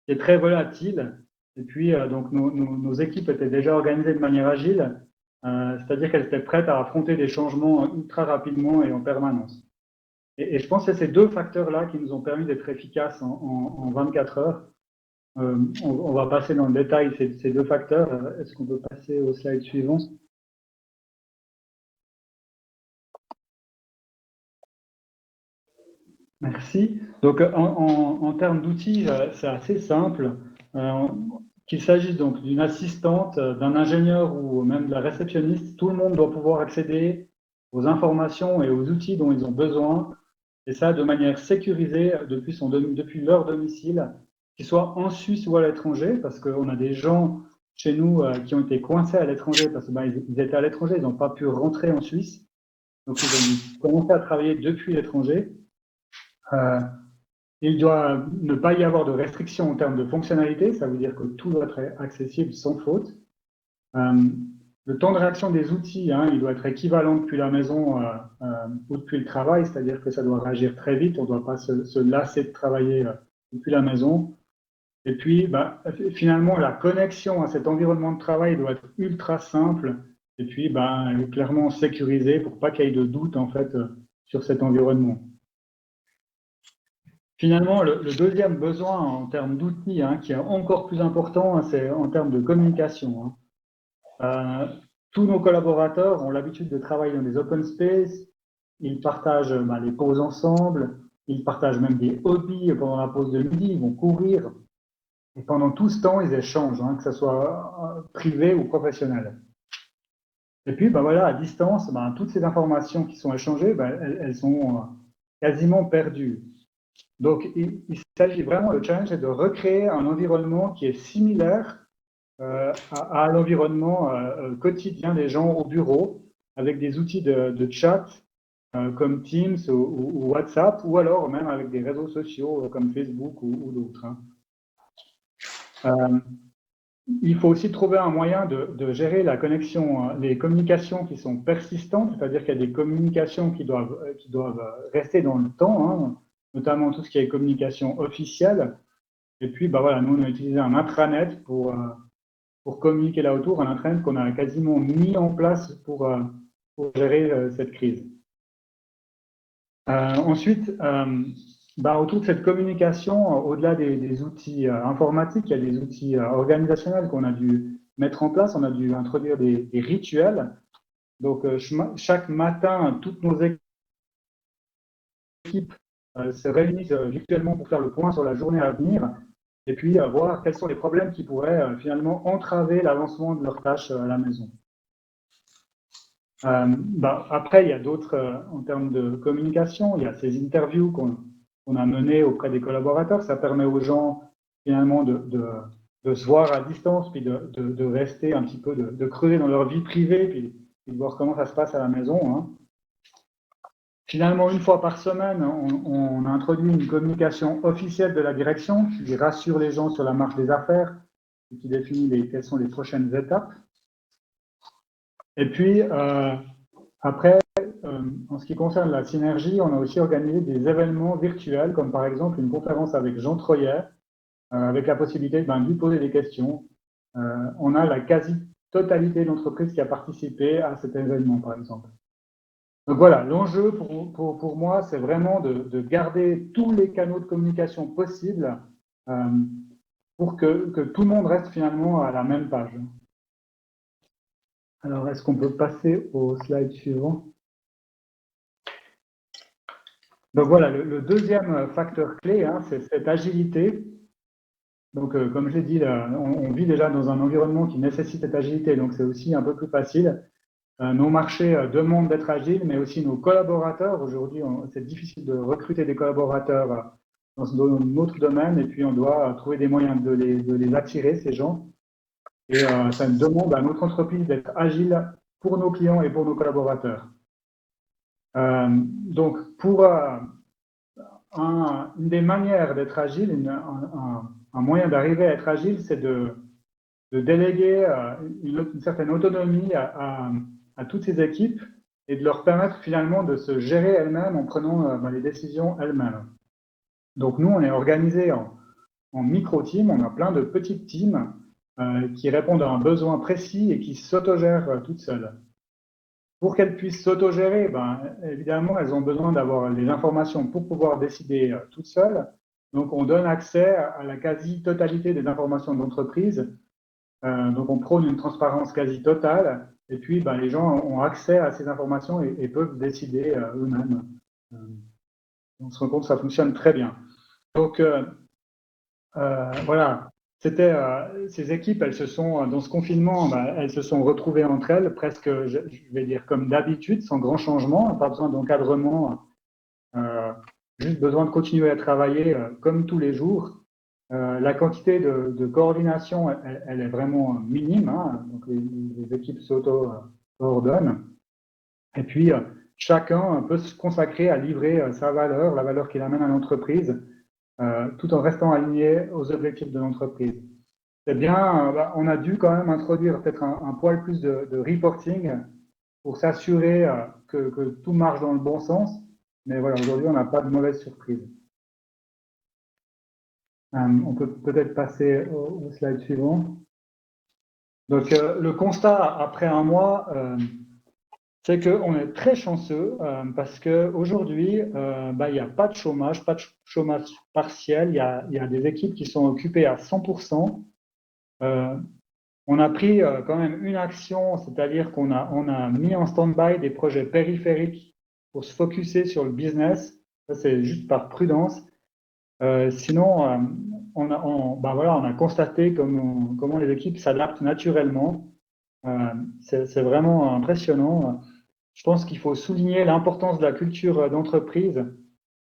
qui est très volatile. Et puis, donc, nos équipes étaient déjà organisées de manière agile, c'est-à-dire qu'elles étaient prêtes à affronter des changements ultra rapidement et en permanence. Et je pense que c'est ces deux facteurs-là qui nous ont permis d'être efficaces en 24 heures. On va passer dans le détail ces deux facteurs. Est-ce qu'on peut passer au slide suivant ? Merci. Donc, en termes d'outils, c'est assez simple. Qu'il s'agisse donc d'une assistante, d'un ingénieur ou même de la réceptionniste, tout le monde doit pouvoir accéder aux informations et aux outils dont ils ont besoin, et ça de manière sécurisée depuis leur domicile, qu'ils soient en Suisse ou à l'étranger, parce qu'on a des gens chez nous qui ont été coincés à l'étranger parce qu'ils étaient à l'étranger, ils n'ont pas pu rentrer en Suisse, donc ils ont commencé à travailler depuis l'étranger. Il doit ne pas y avoir de restrictions en termes de fonctionnalité, ça veut dire que tout doit être accessible sans faute. Le temps de réaction des outils, il doit être équivalent depuis la maison ou depuis le travail, c'est-à-dire que ça doit réagir très vite, on ne doit pas se lasser de travailler depuis la maison. Et puis, finalement, la connexion à cet environnement de travail doit être ultra simple et puis clairement sécurisée pour pas qu'il y ait de doute en fait sur cet environnement. Finalement, le deuxième besoin en termes d'outils, qui est encore plus important, c'est en termes de communication. Tous nos collaborateurs ont l'habitude de travailler dans des open space, ils partagent les pauses ensemble, ils partagent même des hobbies pendant la pause de midi, ils vont courir. Et pendant tout ce temps, ils échangent, que ce soit privé ou professionnel. Et puis, à distance, toutes ces informations qui sont échangées, elles sont quasiment perdues. Donc, il s'agit vraiment, le challenge, c'est de recréer un environnement qui est similaire à l'environnement quotidien des gens au bureau, avec des outils de chat comme Teams ou WhatsApp, ou alors même avec des réseaux sociaux comme Facebook ou d'autres. Il faut aussi trouver un moyen de gérer la connexion, les communications qui sont persistantes, c'est-à-dire qu'il y a des communications qui doivent rester dans le temps, notamment tout ce qui est communication officielle. Et puis, nous, on a utilisé un intranet pour communiquer là autour, un intranet qu'on a quasiment mis en place pour gérer cette crise. Ensuite, autour de cette communication, au-delà des outils informatiques, il y a des outils organisationnels qu'on a dû mettre en place. On a dû introduire des rituels. Donc, chaque matin, toutes nos équipes se réunissent virtuellement pour faire le point sur la journée à venir et puis voir quels sont les problèmes qui pourraient finalement entraver l'avancement de leurs tâches à la maison. Après, il y a d'autres, en termes de communication, il y a ces interviews qu'on a menées auprès des collaborateurs. Ça permet aux gens finalement de se voir à distance, puis de rester un petit peu, de creuser dans leur vie privée, puis de voir comment ça se passe à la maison. Finalement, une fois par semaine, on a introduit une communication officielle de la direction qui rassure les gens sur la marche des affaires et qui définit quelles sont les prochaines étapes. Et puis, après, en ce qui concerne la synergie, on a aussi organisé des événements virtuels, comme par exemple une conférence avec Jean Troyer, avec la possibilité de lui poser des questions. On a la quasi-totalité de l'entreprise qui a participé à cet événement, par exemple. Donc voilà, l'enjeu pour moi, c'est vraiment de garder tous les canaux de communication possibles pour que tout le monde reste finalement à la même page. Alors, est-ce qu'on peut passer au slide suivant? Donc voilà, le deuxième facteur clé, hein, c'est cette agilité. Donc, comme je l'ai dit, là, on vit déjà dans un environnement qui nécessite cette agilité, donc c'est aussi un peu plus facile. Nos marchés demandent d'être agiles, mais aussi nos collaborateurs. Aujourd'hui, c'est difficile de recruter des collaborateurs dans notre domaine, et puis on doit trouver des moyens de les attirer, ces gens. Et ça demande à notre entreprise d'être agile pour nos clients et pour nos collaborateurs. Donc, pour une des manières d'être agile, un moyen d'arriver à être agile, c'est de déléguer une certaine autonomie à toutes ces équipes et de leur permettre finalement de se gérer elles-mêmes en prenant les décisions elles-mêmes. Donc nous, on est organisé en micro-teams, on a plein de petites teams qui répondent à un besoin précis et qui s'autogèrent toutes seules. Pour qu'elles puissent s'autogérer, évidemment, elles ont besoin d'avoir les informations pour pouvoir décider toutes seules. Donc on donne accès à la quasi-totalité des informations de l'entreprise. Donc on prône une transparence quasi totale, et puis les gens ont accès à ces informations et peuvent décider eux-mêmes. On se rend compte que ça fonctionne très bien. Donc voilà, ces équipes, elles se sont, dans ce confinement, elles se sont retrouvées entre elles, presque, je vais dire, comme d'habitude, sans grand changement, pas besoin d'encadrement, juste besoin de continuer à travailler comme tous les jours. La quantité de coordination, elle est vraiment minime, hein, donc les équipes s'auto-coordonnent. Et puis, chacun peut se consacrer à livrer sa valeur, la valeur qu'il amène à l'entreprise, tout en restant aligné aux objectifs de l'entreprise. C'est bien, on a dû quand même introduire peut-être un poil plus de reporting pour s'assurer que tout marche dans le bon sens, mais voilà, aujourd'hui, on n'a pas de mauvaise surprise. On peut peut-être passer au slide suivant. Donc, le constat après un mois, c'est qu'on est très chanceux parce qu'aujourd'hui, il n'y a pas de chômage partiel. Il y a des équipes qui sont occupées à 100%. On a pris quand même une action, c'est-à-dire qu'on a mis en stand-by des projets périphériques pour se focuser sur le business. Ça, c'est juste par prudence. Sinon, on a constaté comment les équipes s'adaptent naturellement. C'est vraiment impressionnant. Je pense qu'il faut souligner l'importance de la culture d'entreprise.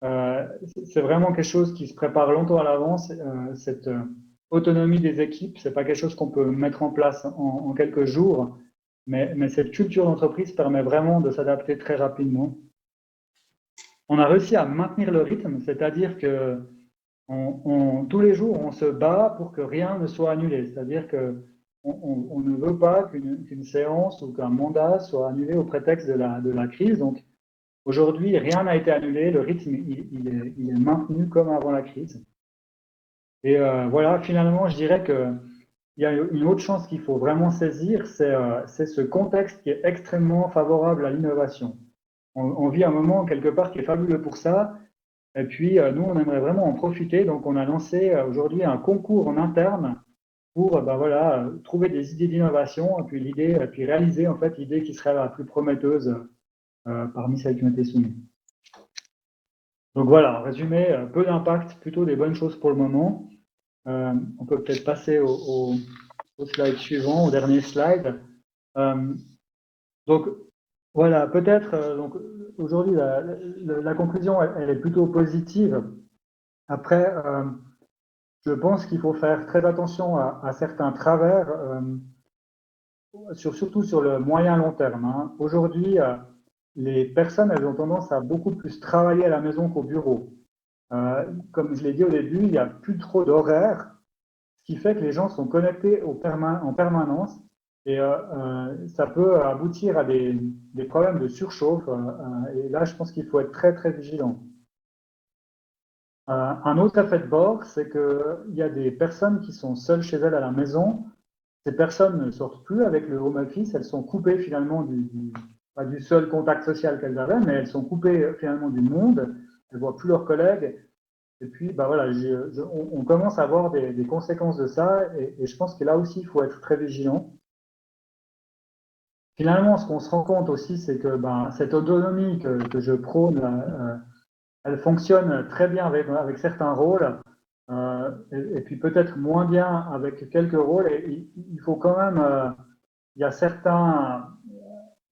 C'est vraiment quelque chose qui se prépare longtemps à l'avance. Cette autonomie des équipes, c'est pas quelque chose qu'on peut mettre en place en quelques jours, mais cette culture d'entreprise permet vraiment de s'adapter très rapidement. On a réussi à maintenir le rythme, c'est-à-dire que tous les jours, on se bat pour que rien ne soit annulé. C'est-à-dire qu'on ne veut pas qu'une séance ou qu'un mandat soit annulé au prétexte de la crise. Donc, aujourd'hui, rien n'a été annulé. Le rythme, il est maintenu comme avant la crise. Et voilà, finalement, je dirais qu'il y a une autre chance qu'il faut vraiment saisir, c'est ce contexte qui est extrêmement favorable à l'innovation. On vit un moment, quelque part, qui est fabuleux pour ça. Et puis, nous, on aimerait vraiment en profiter. Donc, on a lancé aujourd'hui un concours en interne pour trouver des idées d'innovation et puis réaliser en fait l'idée qui serait la plus prometteuse parmi celles qui ont été soumises. Donc voilà, en résumé, peu d'impact, plutôt des bonnes choses pour le moment. On peut peut-être passer au slide suivant, au dernier slide. Donc voilà, peut-être donc aujourd'hui la conclusion elle est plutôt positive. Après, je pense qu'il faut faire très attention à certains travers, surtout sur le moyen long terme. Hein. Aujourd'hui, les personnes elles ont tendance à beaucoup plus travailler à la maison qu'au bureau. Comme je l'ai dit au début, il n'y a plus trop d'horaires, ce qui fait que les gens sont connectés en permanence et ça peut aboutir à des problèmes de surchauffe. Et là, je pense qu'il faut être très, très vigilant. Un autre effet de bord, c'est qu'il y a des personnes qui sont seules chez elles à la maison. Ces personnes ne sortent plus avec le home office, elles sont coupées finalement du seul contact social qu'elles avaient, mais elles sont coupées finalement du monde, elles ne voient plus leurs collègues. Et puis, voilà, on commence à avoir des conséquences de ça, et je pense que là aussi, il faut être très vigilant. Finalement, ce qu'on se rend compte aussi, c'est que cette autonomie que je prône, elle fonctionne très bien avec certains rôles, et puis peut-être moins bien avec quelques rôles. Et il faut quand même, il y a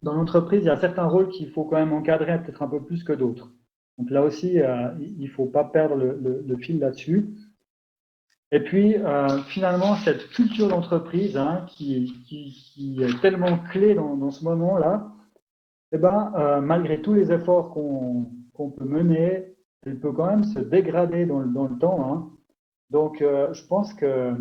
dans l'entreprise, il y a certains rôles qu'il faut quand même encadrer peut-être un peu plus que d'autres. Donc là aussi, il ne faut pas perdre le fil là-dessus. Et puis, finalement, cette culture d'entreprise qui est tellement clé dans ce moment-là, malgré tous les efforts qu'on peut mener, elle peut quand même se dégrader dans le temps. Hein. Donc, je pense que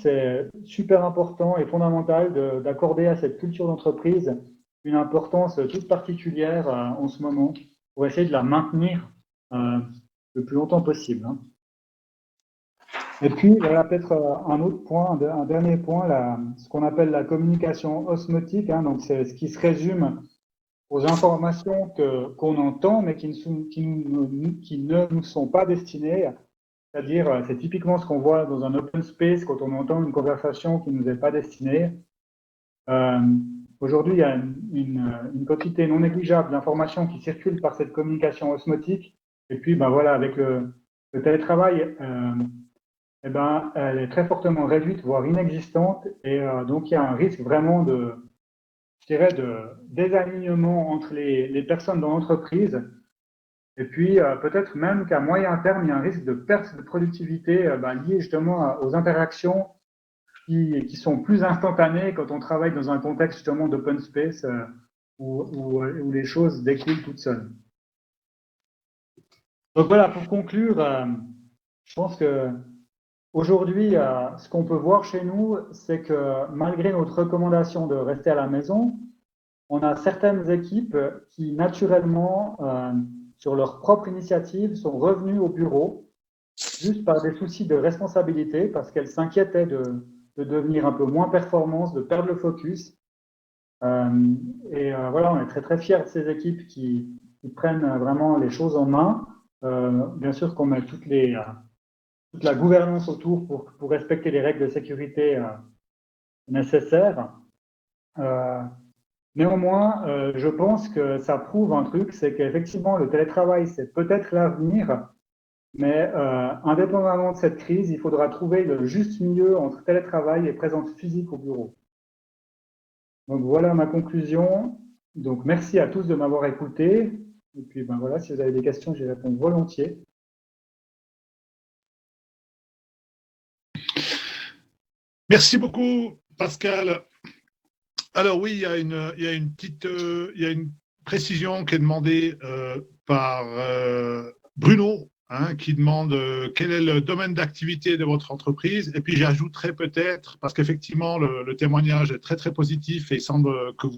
c'est super important et fondamental d'accorder à cette culture d'entreprise une importance toute particulière en ce moment pour essayer de la maintenir le plus longtemps possible. Hein. Et puis, voilà peut-être un autre point, un dernier point, ce qu'on appelle la communication osmotique. Hein, donc, c'est ce qui se résume aux informations qu'on entend, mais qui ne nous sont pas destinées. C'est-à-dire, c'est typiquement ce qu'on voit dans un open space quand on entend une conversation qui ne nous est pas destinée. Aujourd'hui, il y a une quantité non négligeable d'informations qui circulent par cette communication osmotique. Et puis, voilà, avec le télétravail, elle est très fortement réduite, voire inexistante. Et donc, il y a un risque vraiment de désalignement entre les personnes dans l'entreprise. Et puis, peut-être même qu'à moyen terme, il y a un risque de perte de productivité lié justement aux interactions qui sont plus instantanées quand on travaille dans un contexte justement d'open space où les choses découlent toutes seules. Donc voilà, pour conclure, je pense que aujourd'hui, ce qu'on peut voir chez nous, c'est que malgré notre recommandation de rester à la maison, on a certaines équipes qui naturellement, sur leur propre initiative, sont revenues au bureau, juste par des soucis de responsabilité, parce qu'elles s'inquiétaient de devenir un peu moins performantes, de perdre le focus. Voilà, on est très très fiers de ces équipes qui prennent vraiment les choses en main. Bien sûr qu'on met toute la gouvernance autour pour respecter les règles de sécurité nécessaires. Néanmoins, je pense que ça prouve un truc, c'est qu'effectivement, le télétravail, c'est peut-être l'avenir, mais indépendamment de cette crise, il faudra trouver le juste milieu entre télétravail et présence physique au bureau. Donc voilà ma conclusion. Donc merci à tous de m'avoir écouté. Et puis voilà, si vous avez des questions, j'y réponds volontiers. Merci beaucoup, Pascal. Alors oui, il y a une précision qui est demandée par Bruno, qui demande quel est le domaine d'activité de votre entreprise. Et puis j'ajouterai peut-être, parce qu'effectivement le témoignage est très très positif et il semble que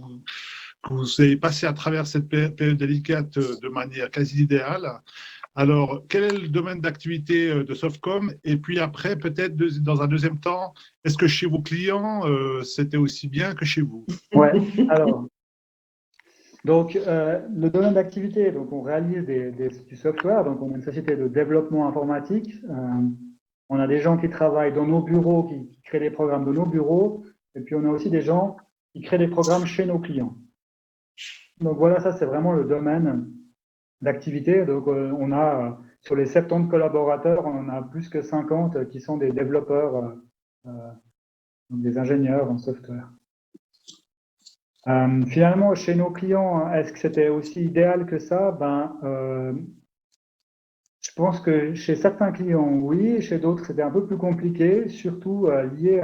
vous ayez passé à travers cette période délicate de manière quasi idéale. Alors, quel est le domaine d'activité de Softcom? Et puis après, peut-être dans un deuxième temps, est-ce que chez vos clients, c'était aussi bien que chez vous? Ouais, alors, donc le domaine d'activité, donc on réalise du software, donc on est une société de développement informatique. On a des gens qui travaillent dans nos bureaux, qui créent des programmes de nos bureaux, et puis on a aussi des gens qui créent des programmes chez nos clients. Donc voilà, ça c'est vraiment le domaine d'activité. Donc on a sur les 70 collaborateurs, on en a plus que 50 qui sont des développeurs, donc des ingénieurs en software. Finalement, chez nos clients, est-ce que c'était aussi idéal que ça? Je pense que chez certains clients, oui, chez d'autres, c'était un peu plus compliqué, surtout lié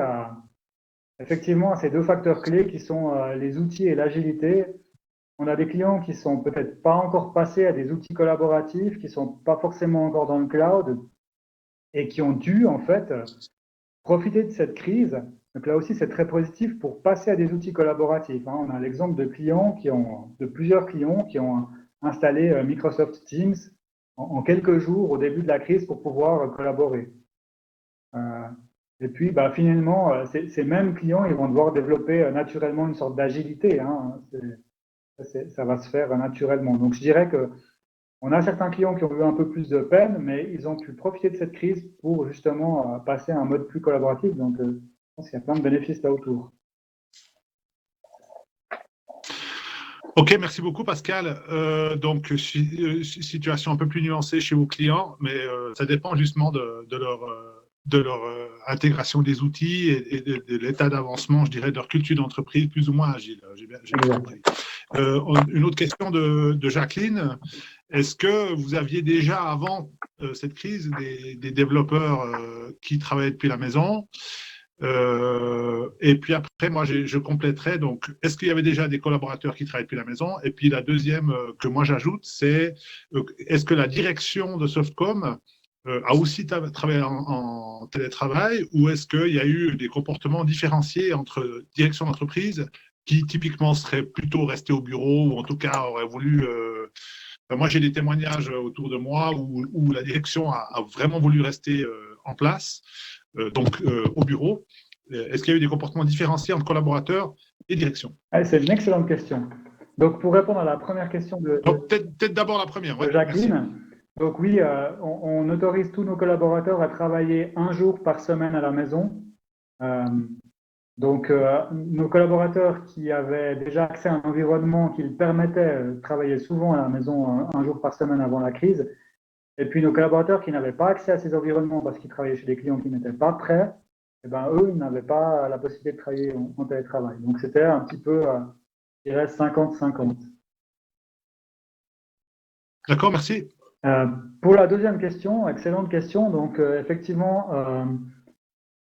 effectivement à ces deux facteurs clés qui sont les outils et l'agilité. On a des clients qui sont peut-être pas encore passés à des outils collaboratifs, qui sont pas forcément encore dans le cloud et qui ont dû en fait profiter de cette crise. Donc là aussi, c'est très positif pour passer à des outils collaboratifs. On a l'exemple de plusieurs clients qui ont installé Microsoft Teams en quelques jours au début de la crise pour pouvoir collaborer. Et puis, finalement, ces mêmes clients, ils vont devoir développer naturellement une sorte d'agilité. Ça va se faire naturellement. Donc, je dirais que on a certains clients qui ont eu un peu plus de peine, mais ils ont pu profiter de cette crise pour justement passer à un mode plus collaboratif. Donc, je pense qu'il y a plein de bénéfices là autour. Ok, merci beaucoup Pascal. Donc, situation un peu plus nuancée chez vos clients, mais ça dépend justement de leur intégration des outils et de l'état d'avancement, je dirais, de leur culture d'entreprise plus ou moins agile. J'ai bien compris. Une autre question de Jacqueline. Est-ce que vous aviez déjà, avant cette crise, des développeurs qui travaillaient depuis la maison? Et puis après, moi, je compléterai. Donc, est-ce qu'il y avait déjà des collaborateurs qui travaillaient depuis la maison? Et puis la deuxième que moi j'ajoute, c'est est-ce que la direction de Softcom a aussi travaillé en télétravail, ou est-ce qu'il y a eu des comportements différenciés entre direction d'entreprise qui typiquement seraient plutôt restés au bureau, ou en tout cas auraient voulu... moi, j'ai des témoignages autour de moi où la direction a vraiment voulu rester en place, au bureau. Est-ce qu'il y a eu des comportements différenciés entre collaborateurs et direction? C'est une excellente question. Donc, pour répondre à la première question peut-être d'abord la première. De Jacqueline. Donc oui, on autorise tous nos collaborateurs à travailler 1 jour par semaine à la maison. Donc, nos collaborateurs qui avaient déjà accès à un environnement qui leur permettait de travailler souvent à la maison 1 jour par semaine avant la crise, et puis nos collaborateurs qui n'avaient pas accès à ces environnements parce qu'ils travaillaient chez des clients qui n'étaient pas prêts, eh ben, eux, ils n'avaient pas la possibilité de travailler en télétravail. Donc, c'était un petit peu, je dirais, 50-50. D'accord, merci. Pour la deuxième question, excellente question. Donc, effectivement,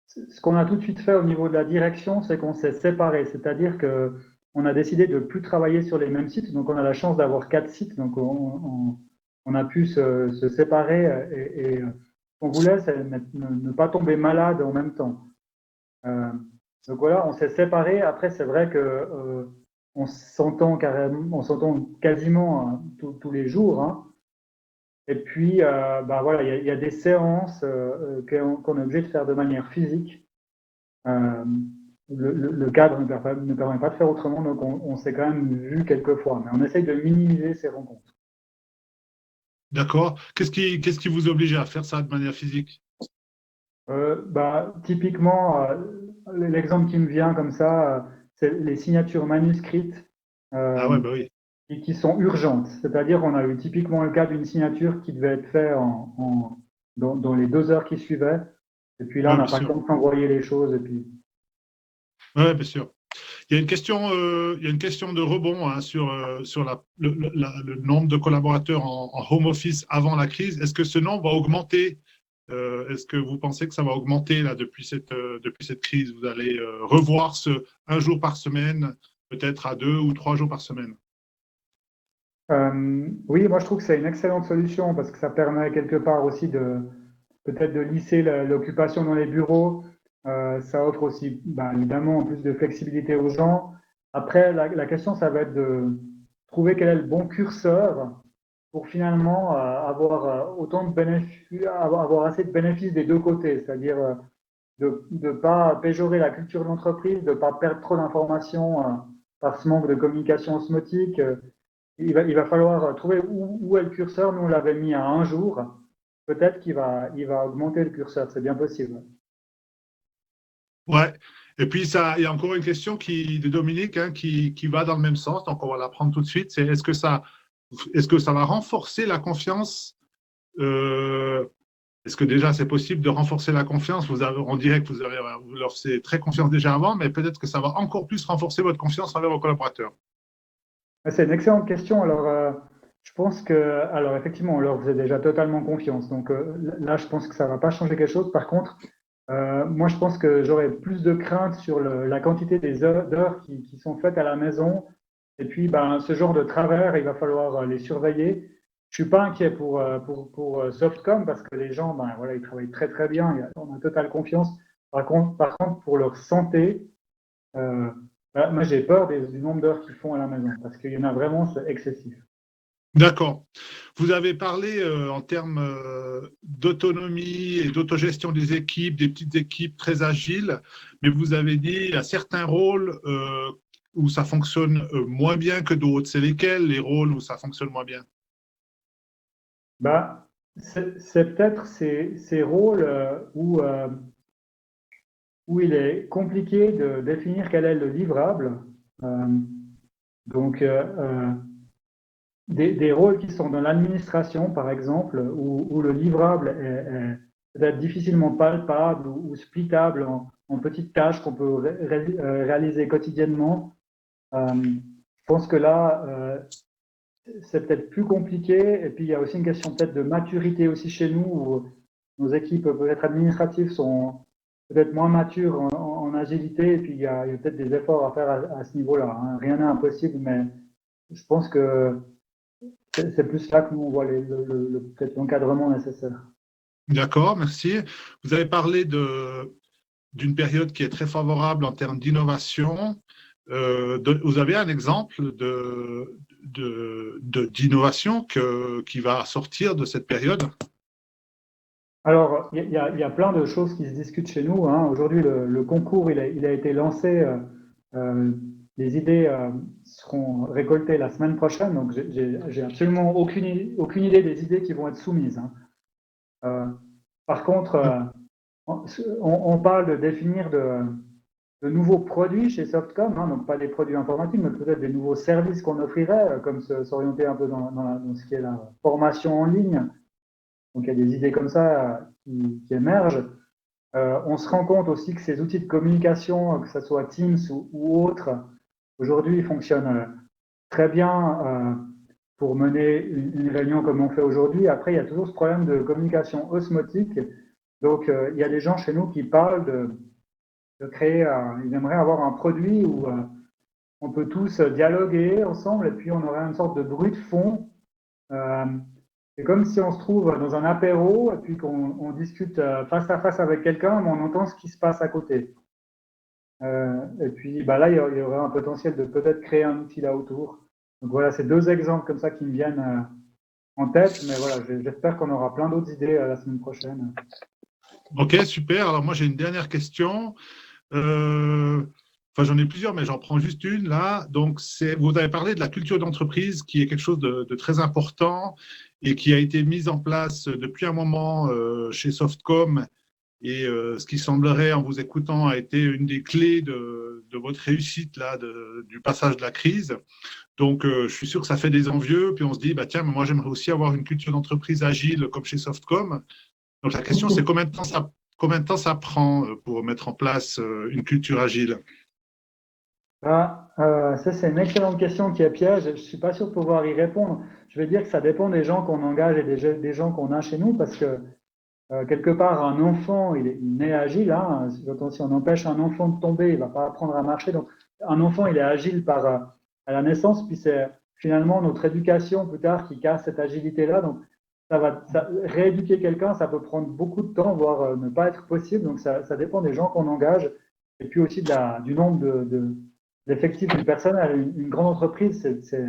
ce qu'on a tout de suite fait au niveau de la direction, c'est qu'on s'est séparés. C'est-à-dire qu'on a décidé de ne plus travailler sur les mêmes sites. Donc, on a la chance d'avoir 4 sites. Donc, on a pu se séparer et ce qu'on voulait, c'est ne pas tomber malade en même temps. Donc, voilà, on s'est séparés. Après, c'est vrai que on s'entend quasiment tous les jours, hein. Et puis, voilà, il y a des séances qu'on est obligé de faire de manière physique. Le cadre ne permet pas de faire autrement, donc on s'est quand même vu quelques fois, mais on essaye de minimiser ces rencontres. D'accord. Qu'est-ce qui vous oblige à faire ça de manière physique? Typiquement, l'exemple qui me vient comme ça, c'est les signatures manuscrites. Ah ouais, bah oui. Et qui sont urgentes. C'est-à-dire qu'on a eu typiquement le cas d'une signature qui devait être faite dans les 2 heures qui suivaient. Et puis là, on n'a pas le temps d'envoyer les choses. Oui, bien sûr. Il y a une question de rebond sur le nombre de collaborateurs en home office avant la crise. Est-ce que ce nombre va augmenter? Est-ce que vous pensez que ça va augmenter là, depuis cette crise? Vous allez revoir ce 1 jour par semaine, peut-être à 2 ou 3 jours par semaine? Oui, moi je trouve que c'est une excellente solution parce que ça permet quelque part aussi peut-être de lisser l'occupation dans les bureaux. Ça offre aussi, évidemment, en plus de flexibilité aux gens. Après, la question, ça va être de trouver quel est le bon curseur pour finalement avoir autant de bénéfices, avoir assez de bénéfices des 2 côtés, c'est-à-dire de ne pas péjorer la culture de l'entreprise, de ne pas perdre trop d'informations par ce manque de communication osmotique. Il va falloir trouver où est le curseur. Nous, on l'avait mis à 1 jour. Peut-être qu'il va augmenter le curseur. C'est bien possible. Ouais. Et puis, il y a encore une question de Dominique qui va dans le même sens. Donc, on va la prendre tout de suite. C'est est-ce que ça va renforcer la confiance? Est-ce que déjà, c'est possible de renforcer la confiance? On dirait que vous leur faites très confiance déjà avant, mais peut-être que ça va encore plus renforcer votre confiance envers vos collaborateurs. C'est une excellente question. Alors, je pense alors effectivement, on leur faisait déjà totalement confiance. Donc là, je pense que ça ne va pas changer quelque chose. Par contre, moi, je pense que j'aurais plus de crainte sur la quantité des heures qui sont faites à la maison. Et puis, ce genre de travers, il va falloir les surveiller. Je ne suis pas inquiet pour Softcom parce que les gens, voilà, ils travaillent très, très bien. On a totale confiance. Par contre, pour leur santé, moi, j'ai peur du nombre d'heures qu'ils font à la maison parce qu'il y en a vraiment, c'est excessif. D'accord. Vous avez parlé en termes d'autonomie et d'autogestion des équipes, des petites équipes très agiles, mais vous avez dit à certains rôles où ça fonctionne moins bien que d'autres? C'est lesquels les rôles où ça fonctionne moins bien? Bah, c'est peut-être ces rôles où il est compliqué de définir quel est le livrable. Donc, des rôles qui sont dans l'administration, par exemple, où le livrable est peut-être difficilement palpable ou splittable en petites tâches qu'on peut réaliser quotidiennement. Je pense que là, c'est peut-être plus compliqué. Et puis, il y a aussi une question peut-être de maturité aussi chez nous, où nos équipes peut-être administratives sont peut-être moins matures en agilité. Et puis, il y a peut-être des efforts à faire à ce niveau-là, hein. Rien n'est impossible, mais je pense que c'est plus là que nous on voit peut-être l'encadrement nécessaire. D'accord, merci. Vous avez parlé d'une période qui est très favorable en termes d'innovation. Vous avez un exemple d'innovation qui va sortir de cette période? Alors, il y a plein de choses qui se discutent chez nous, hein. Aujourd'hui, le concours, il a été lancé. Les idées seront récoltées la semaine prochaine, donc j'ai absolument aucune idée des idées qui vont être soumises, hein. Par contre, on parle de définir de nouveaux produits chez Softcom, hein, donc pas des produits informatiques, mais peut-être des nouveaux services qu'on offrirait, comme s'orienter un peu dans ce qui est la formation en ligne. Donc il y a des idées comme ça qui émergent. On se rend compte aussi que ces outils de communication, que ce soit Teams ou autres, aujourd'hui ils fonctionnent très bien pour mener une réunion comme on fait aujourd'hui. Après, il y a toujours ce problème de communication osmotique. Donc il y a des gens chez nous qui parlent de créer, ils aimeraient avoir un produit où on peut tous dialoguer ensemble et puis on aurait une sorte de bruit de fond. C'est comme si on se trouve dans un apéro et puis qu'on discute face à face avec quelqu'un, mais on entend ce qui se passe à côté. Et puis là, il y aurait un potentiel de peut-être créer un outil là autour. Donc voilà, c'est deux exemples comme ça qui me viennent en tête, mais voilà, j'espère qu'on aura plein d'autres idées la semaine prochaine. Ok, super. Alors moi, j'ai une dernière question. Enfin, j'en ai plusieurs, mais j'en prends juste une là. Donc, vous avez parlé de la culture d'entreprise, qui est quelque chose de très important et qui a été mise en place depuis un moment chez Softcom. Et ce qui semblerait, en vous écoutant, a été une des clés de votre réussite là, du passage de la crise. Donc, je suis sûr que ça fait des envieux. Puis on se dit, bah tiens, mais moi, j'aimerais aussi avoir une culture d'entreprise agile comme chez Softcom. Donc, la question, c'est combien de temps ça prend pour mettre en place une culture agile? Ça, c'est une excellente question qui est piège. Je ne suis pas sûr de pouvoir y répondre. Je vais dire que ça dépend des gens qu'on engage et des gens qu'on a chez nous, parce que quelque part, un enfant, il naît agile, hein. Si on empêche un enfant de tomber, il ne va pas apprendre à marcher. Donc, un enfant, il est agile à la naissance, puis c'est finalement notre éducation plus tard qui casse cette agilité-là. Donc, rééduquer quelqu'un, ça peut prendre beaucoup de temps, voire ne pas être possible. Donc, ça dépend des gens qu'on engage et puis aussi du nombre d'effectifs du personnel. Une grande entreprise, c'est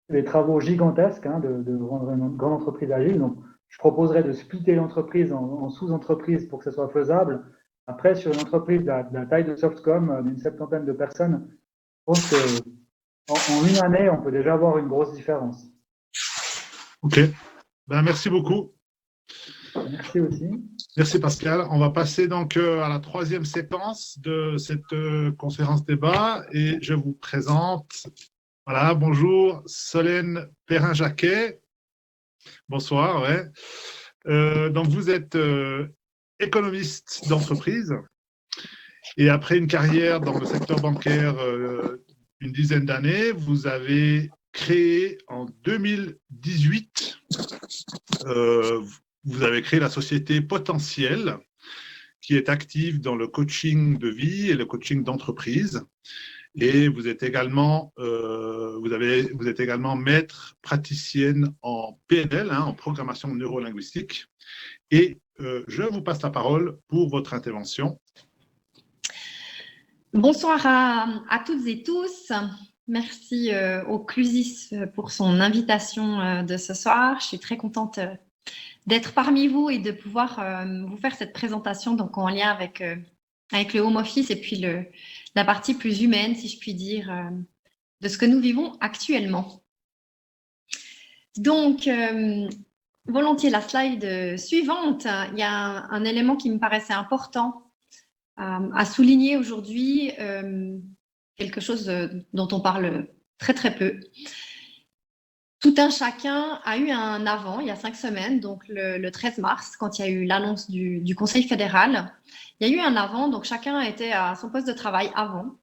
des travaux gigantesques, hein, de rendre une grande entreprise agile. Donc, je proposerais de splitter l'entreprise en sous-entreprises pour que ce soit faisable. Après, sur une entreprise de la taille de Softcom, d'une 70aine de personnes, je pense qu'en une année, on peut déjà avoir une grosse différence. Ok. Merci beaucoup. Merci aussi. Merci Pascal. On va passer donc à la troisième séquence de cette conférence débat et je vous présente, voilà, bonjour, Solène Perrin-Jacquet. Bonsoir, ouais. Donc vous êtes économiste d'entreprise et après une carrière dans le secteur bancaire une dizaine d'années, vous avez créé en 2018 vous avez créé la société Potentiel, qui est active dans le coaching de vie et le coaching d'entreprise. Et vous êtes également, vous êtes également maître praticienne en PNL, hein, en programmation neurolinguistique. Et je vous passe la parole pour votre intervention. Bonsoir à toutes et tous. Merci au CLUSIS pour son invitation de ce soir. Je suis très contente d'être parmi vous et de pouvoir vous faire cette présentation donc en lien avec avec le home office et puis la partie plus humaine, si je puis dire, de ce que nous vivons actuellement. Donc, volontiers la slide suivante. Il y a un élément qui me paraissait important à souligner aujourd'hui, quelque chose dont on parle très très peu. Tout un chacun a eu un avant il y a 5 semaines, donc le 13 mars, quand il y a eu l'annonce du Conseil fédéral. Il y a eu un avant, donc chacun était à son poste de travail avant.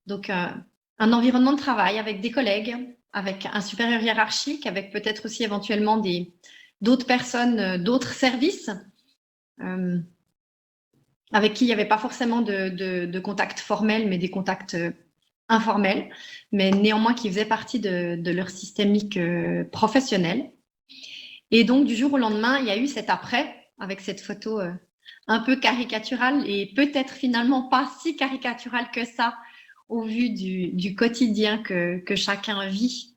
Donc, un environnement de travail avec des collègues, avec un supérieur hiérarchique, avec peut-être aussi éventuellement d'autres personnes, d'autres services, avec qui il n'y avait pas forcément de contact formel, mais des contacts informels, mais néanmoins qui faisaient partie de leur systémique professionnel. Et donc, du jour au lendemain, il y a eu cet après, avec cette photo un peu caricaturale et peut-être finalement pas si caricaturale que ça au vu du quotidien que chacun vit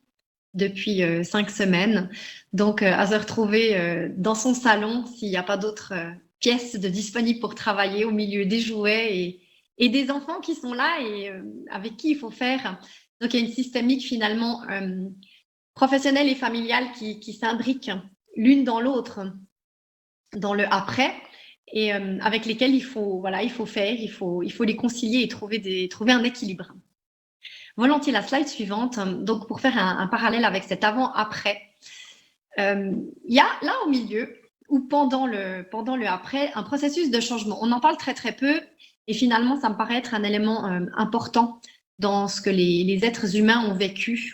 depuis 5 semaines. Donc, à se retrouver dans son salon, s'il n'y a pas d'autres pièces disponibles pour travailler au milieu des jouets et des enfants qui sont là et avec qui il faut faire. Donc, il y a une systémique finalement professionnelle et familiale qui s'imbrique l'une dans l'autre, dans le après, et avec lesquels il faut faire, il faut les concilier et trouver un équilibre. Volontiers la slide suivante. Donc, pour faire un parallèle avec cet avant-après, il y a là au milieu, ou pendant le après, un processus de changement. On en parle très très peu, et finalement, ça me paraît être un élément important dans ce que les êtres humains ont vécu.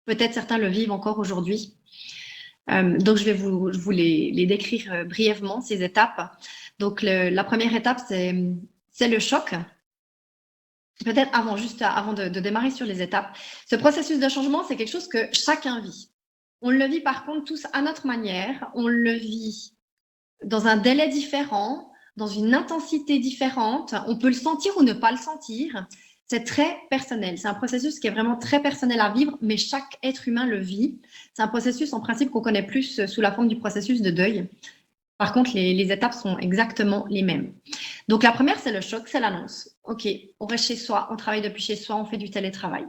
Peut-être certains le vivent encore aujourd'hui. Donc, je vais vous les décrire brièvement, ces étapes. Donc, la première étape, c'est le choc. Peut-être juste avant de démarrer sur les étapes. Ce processus de changement, c'est quelque chose que chacun vit. On le vit par contre tous à notre manière. On le vit dans un délai différent, dans une intensité différente. On peut le sentir ou ne pas le sentir. C'est très personnel. C'est un processus qui est vraiment très personnel à vivre, mais chaque être humain le vit. C'est un processus en principe qu'on connaît plus sous la forme du processus de deuil. Par contre, les étapes sont exactement les mêmes. Donc, la première, c'est le choc, c'est l'annonce. OK, on reste chez soi, on travaille depuis chez soi, on fait du télétravail.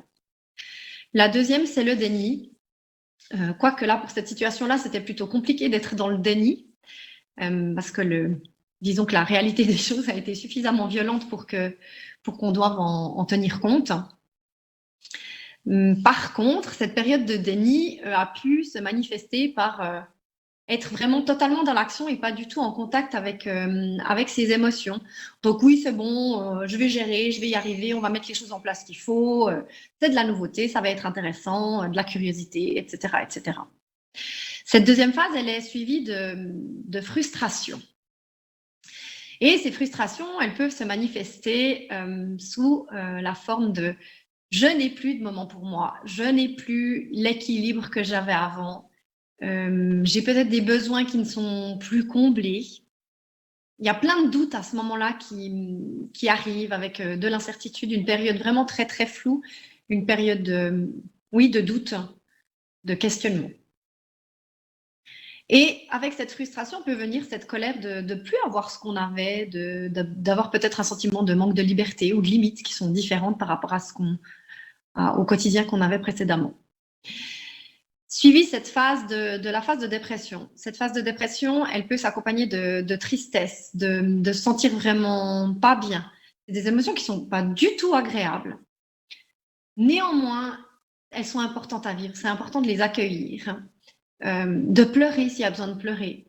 La deuxième, c'est le déni. Quoique là, pour cette situation-là, c'était plutôt compliqué d'être dans le déni, parce que disons que la réalité des choses a été suffisamment violente pour qu'on doive en tenir compte. Par contre, cette période de déni a pu se manifester par être vraiment totalement dans l'action et pas du tout en contact avec ses émotions. Donc oui, c'est bon, je vais gérer, je vais y arriver, on va mettre les choses en place qu'il faut, c'est de la nouveauté, ça va être intéressant, de la curiosité, etc., etc. Cette deuxième phase, elle est suivie de frustration. Et ces frustrations, elles peuvent se manifester sous la forme de « je n'ai plus de moment pour moi, je n'ai plus l'équilibre que j'avais avant ». J'ai peut-être des besoins qui ne sont plus comblés. Il y a plein de doutes à ce moment-là qui arrivent avec de l'incertitude, une période vraiment très, très floue, une période de doute, de questionnement. Et avec cette frustration peut venir cette colère de ne plus avoir ce qu'on avait, d'avoir peut-être un sentiment de manque de liberté ou de limites qui sont différentes par rapport au quotidien qu'on avait précédemment. Suivi cette phase de la phase de dépression. Cette phase de dépression, elle peut s'accompagner de tristesse, de se sentir vraiment pas bien. C'est des émotions qui sont pas du tout agréables. Néanmoins, elles sont importantes à vivre. C'est important de les accueillir, de pleurer s'il y a besoin de pleurer.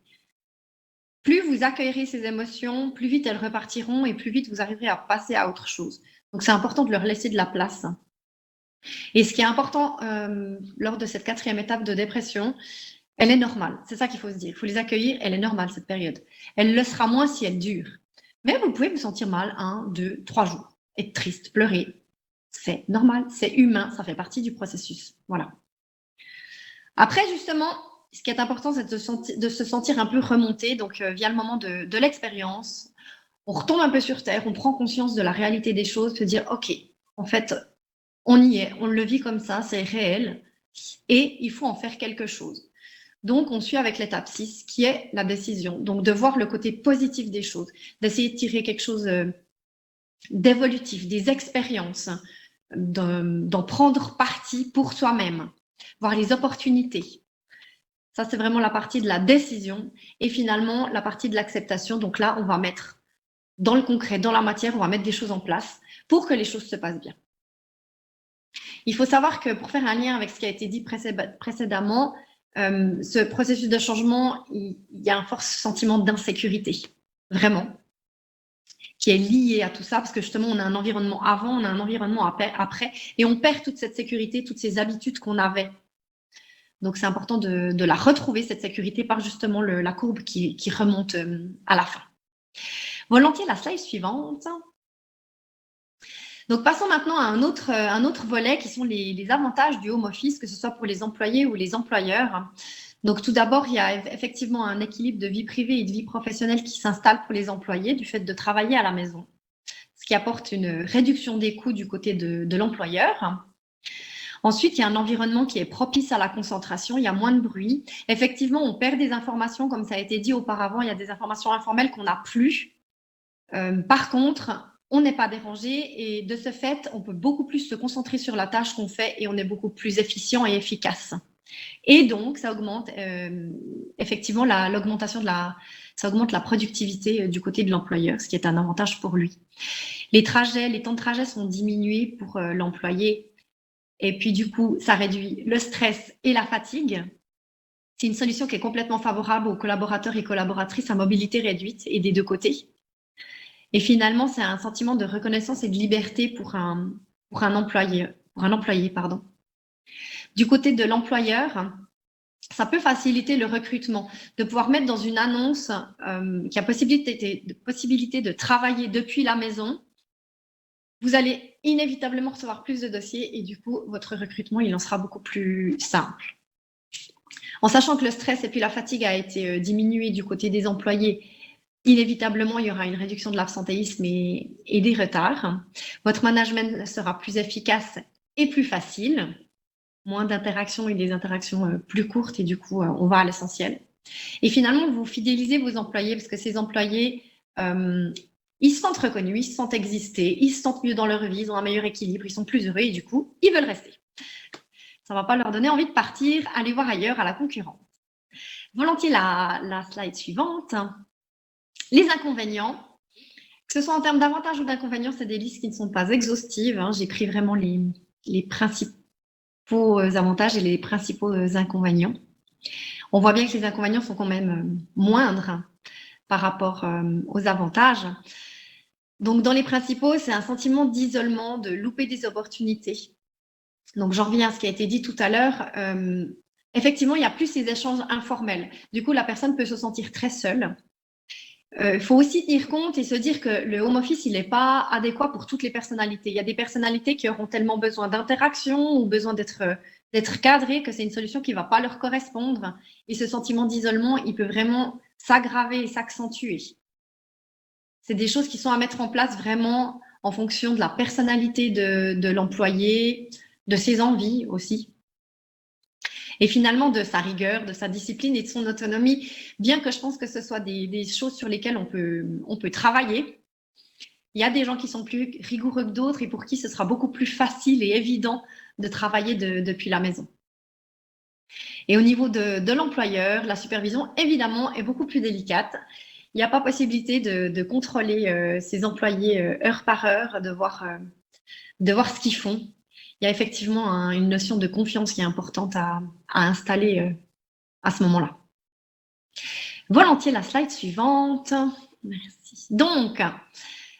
Plus vous accueillerez ces émotions, plus vite elles repartiront et plus vite vous arriverez à passer à autre chose. Donc, c'est important de leur laisser de la place. Et ce qui est important lors de cette 4e étape de dépression, elle est normale. C'est ça qu'il faut se dire. Il faut les accueillir. Elle est normale, cette période. Elle le sera moins si elle dure. Mais vous pouvez vous sentir mal 1, 2, 3 jours. Être triste, pleurer. C'est normal, c'est humain. Ça fait partie du processus. Voilà. Après, justement, ce qui est important, c'est de se sentir un peu remonté. Donc, via le moment de l'expérience, on retombe un peu sur terre. On prend conscience de la réalité des choses. Se dire, OK, en fait, on y est, on le vit comme ça, c'est réel et il faut en faire quelque chose. Donc, on suit avec l'étape 6 qui est la décision. Donc, de voir le côté positif des choses, d'essayer de tirer quelque chose d'évolutif, des expériences, d'en prendre parti pour soi-même, voir les opportunités. Ça, c'est vraiment la partie de la décision. Et finalement, la partie de l'acceptation. Donc là, on va mettre dans le concret, dans la matière, on va mettre des choses en place pour que les choses se passent bien. Il faut savoir que pour faire un lien avec ce qui a été dit précédemment, ce processus de changement, il y a un fort sentiment d'insécurité, vraiment, qui est lié à tout ça, parce que justement, on a un environnement avant, on a un environnement après, et on perd toute cette sécurité, toutes ces habitudes qu'on avait. Donc, c'est important de la retrouver, cette sécurité, par justement la courbe qui remonte à la fin. Volontiers la slide suivante. Donc, passons maintenant à un autre volet qui sont les avantages du home office, que ce soit pour les employés ou les employeurs. Donc, tout d'abord, il y a effectivement un équilibre de vie privée et de vie professionnelle qui s'installe pour les employés du fait de travailler à la maison, ce qui apporte une réduction des coûts du côté de l'employeur. Ensuite, il y a un environnement qui est propice à la concentration, il y a moins de bruit. Effectivement, on perd des informations, comme ça a été dit auparavant, il y a des informations informelles qu'on n'a plus. Par contre, on n'est pas dérangé et de ce fait, on peut beaucoup plus se concentrer sur la tâche qu'on fait et on est beaucoup plus efficient et efficace. Et donc, ça augmente effectivement ça augmente la productivité du côté de l'employeur, ce qui est un avantage pour lui. Les temps de trajet sont diminués pour l'employé et puis du coup, ça réduit le stress et la fatigue. C'est une solution qui est complètement favorable aux collaborateurs et collaboratrices à mobilité réduite et des deux côtés. Et finalement, c'est un sentiment de reconnaissance et de liberté pour un employé. Du côté de l'employeur, ça peut faciliter le recrutement, de pouvoir mettre dans une annonce qui a possibilité de travailler depuis la maison. Vous allez inévitablement recevoir plus de dossiers et du coup, votre recrutement, il en sera beaucoup plus simple. En sachant que le stress et puis la fatigue a été diminué du côté des employés, inévitablement, il y aura une réduction de l'absentéisme et des retards. Votre management sera plus efficace et plus facile. Moins d'interactions et des interactions plus courtes et du coup, on va à l'essentiel. Et finalement, vous fidélisez vos employés parce que ces employés, ils se sentent reconnus, ils se sentent exister, ils se sentent mieux dans leur vie, ils ont un meilleur équilibre, ils sont plus heureux et du coup, ils veulent rester. Ça ne va pas leur donner envie de partir, aller voir ailleurs à la concurrence. Volontiers la slide suivante. Les inconvénients, que ce soit en termes d'avantages ou d'inconvénients, c'est des listes qui ne sont pas exhaustives. Hein. J'ai pris vraiment les principaux avantages et les principaux inconvénients. On voit bien que les inconvénients sont quand même moindres par rapport aux avantages. Donc, dans les principaux, c'est un sentiment d'isolement, de louper des opportunités. Donc, j'en reviens à ce qui a été dit tout à l'heure. Effectivement, il y a plus ces échanges informels. Du coup, la personne peut se sentir très seule. Il faut aussi tenir compte et se dire que le home office, il n'est pas adéquat pour toutes les personnalités. Il y a des personnalités qui auront tellement besoin d'interaction ou besoin d'être cadrées que c'est une solution qui ne va pas leur correspondre. Et ce sentiment d'isolement, il peut vraiment s'aggraver et s'accentuer. C'est des choses qui sont à mettre en place vraiment en fonction de la personnalité de l'employé, de ses envies aussi. Et finalement, de sa rigueur, de sa discipline et de son autonomie, bien que je pense que ce soit des choses sur lesquelles on peut travailler. Il y a des gens qui sont plus rigoureux que d'autres et pour qui ce sera beaucoup plus facile et évident de travailler depuis la maison. Et au niveau de l'employeur, la supervision, évidemment, est beaucoup plus délicate. Il n'y a pas possibilité de contrôler ses employés heure par heure, de voir ce qu'ils font. Il y a effectivement une notion de confiance qui est importante à installer à ce moment-là. Volontiers la slide suivante. Merci. Donc,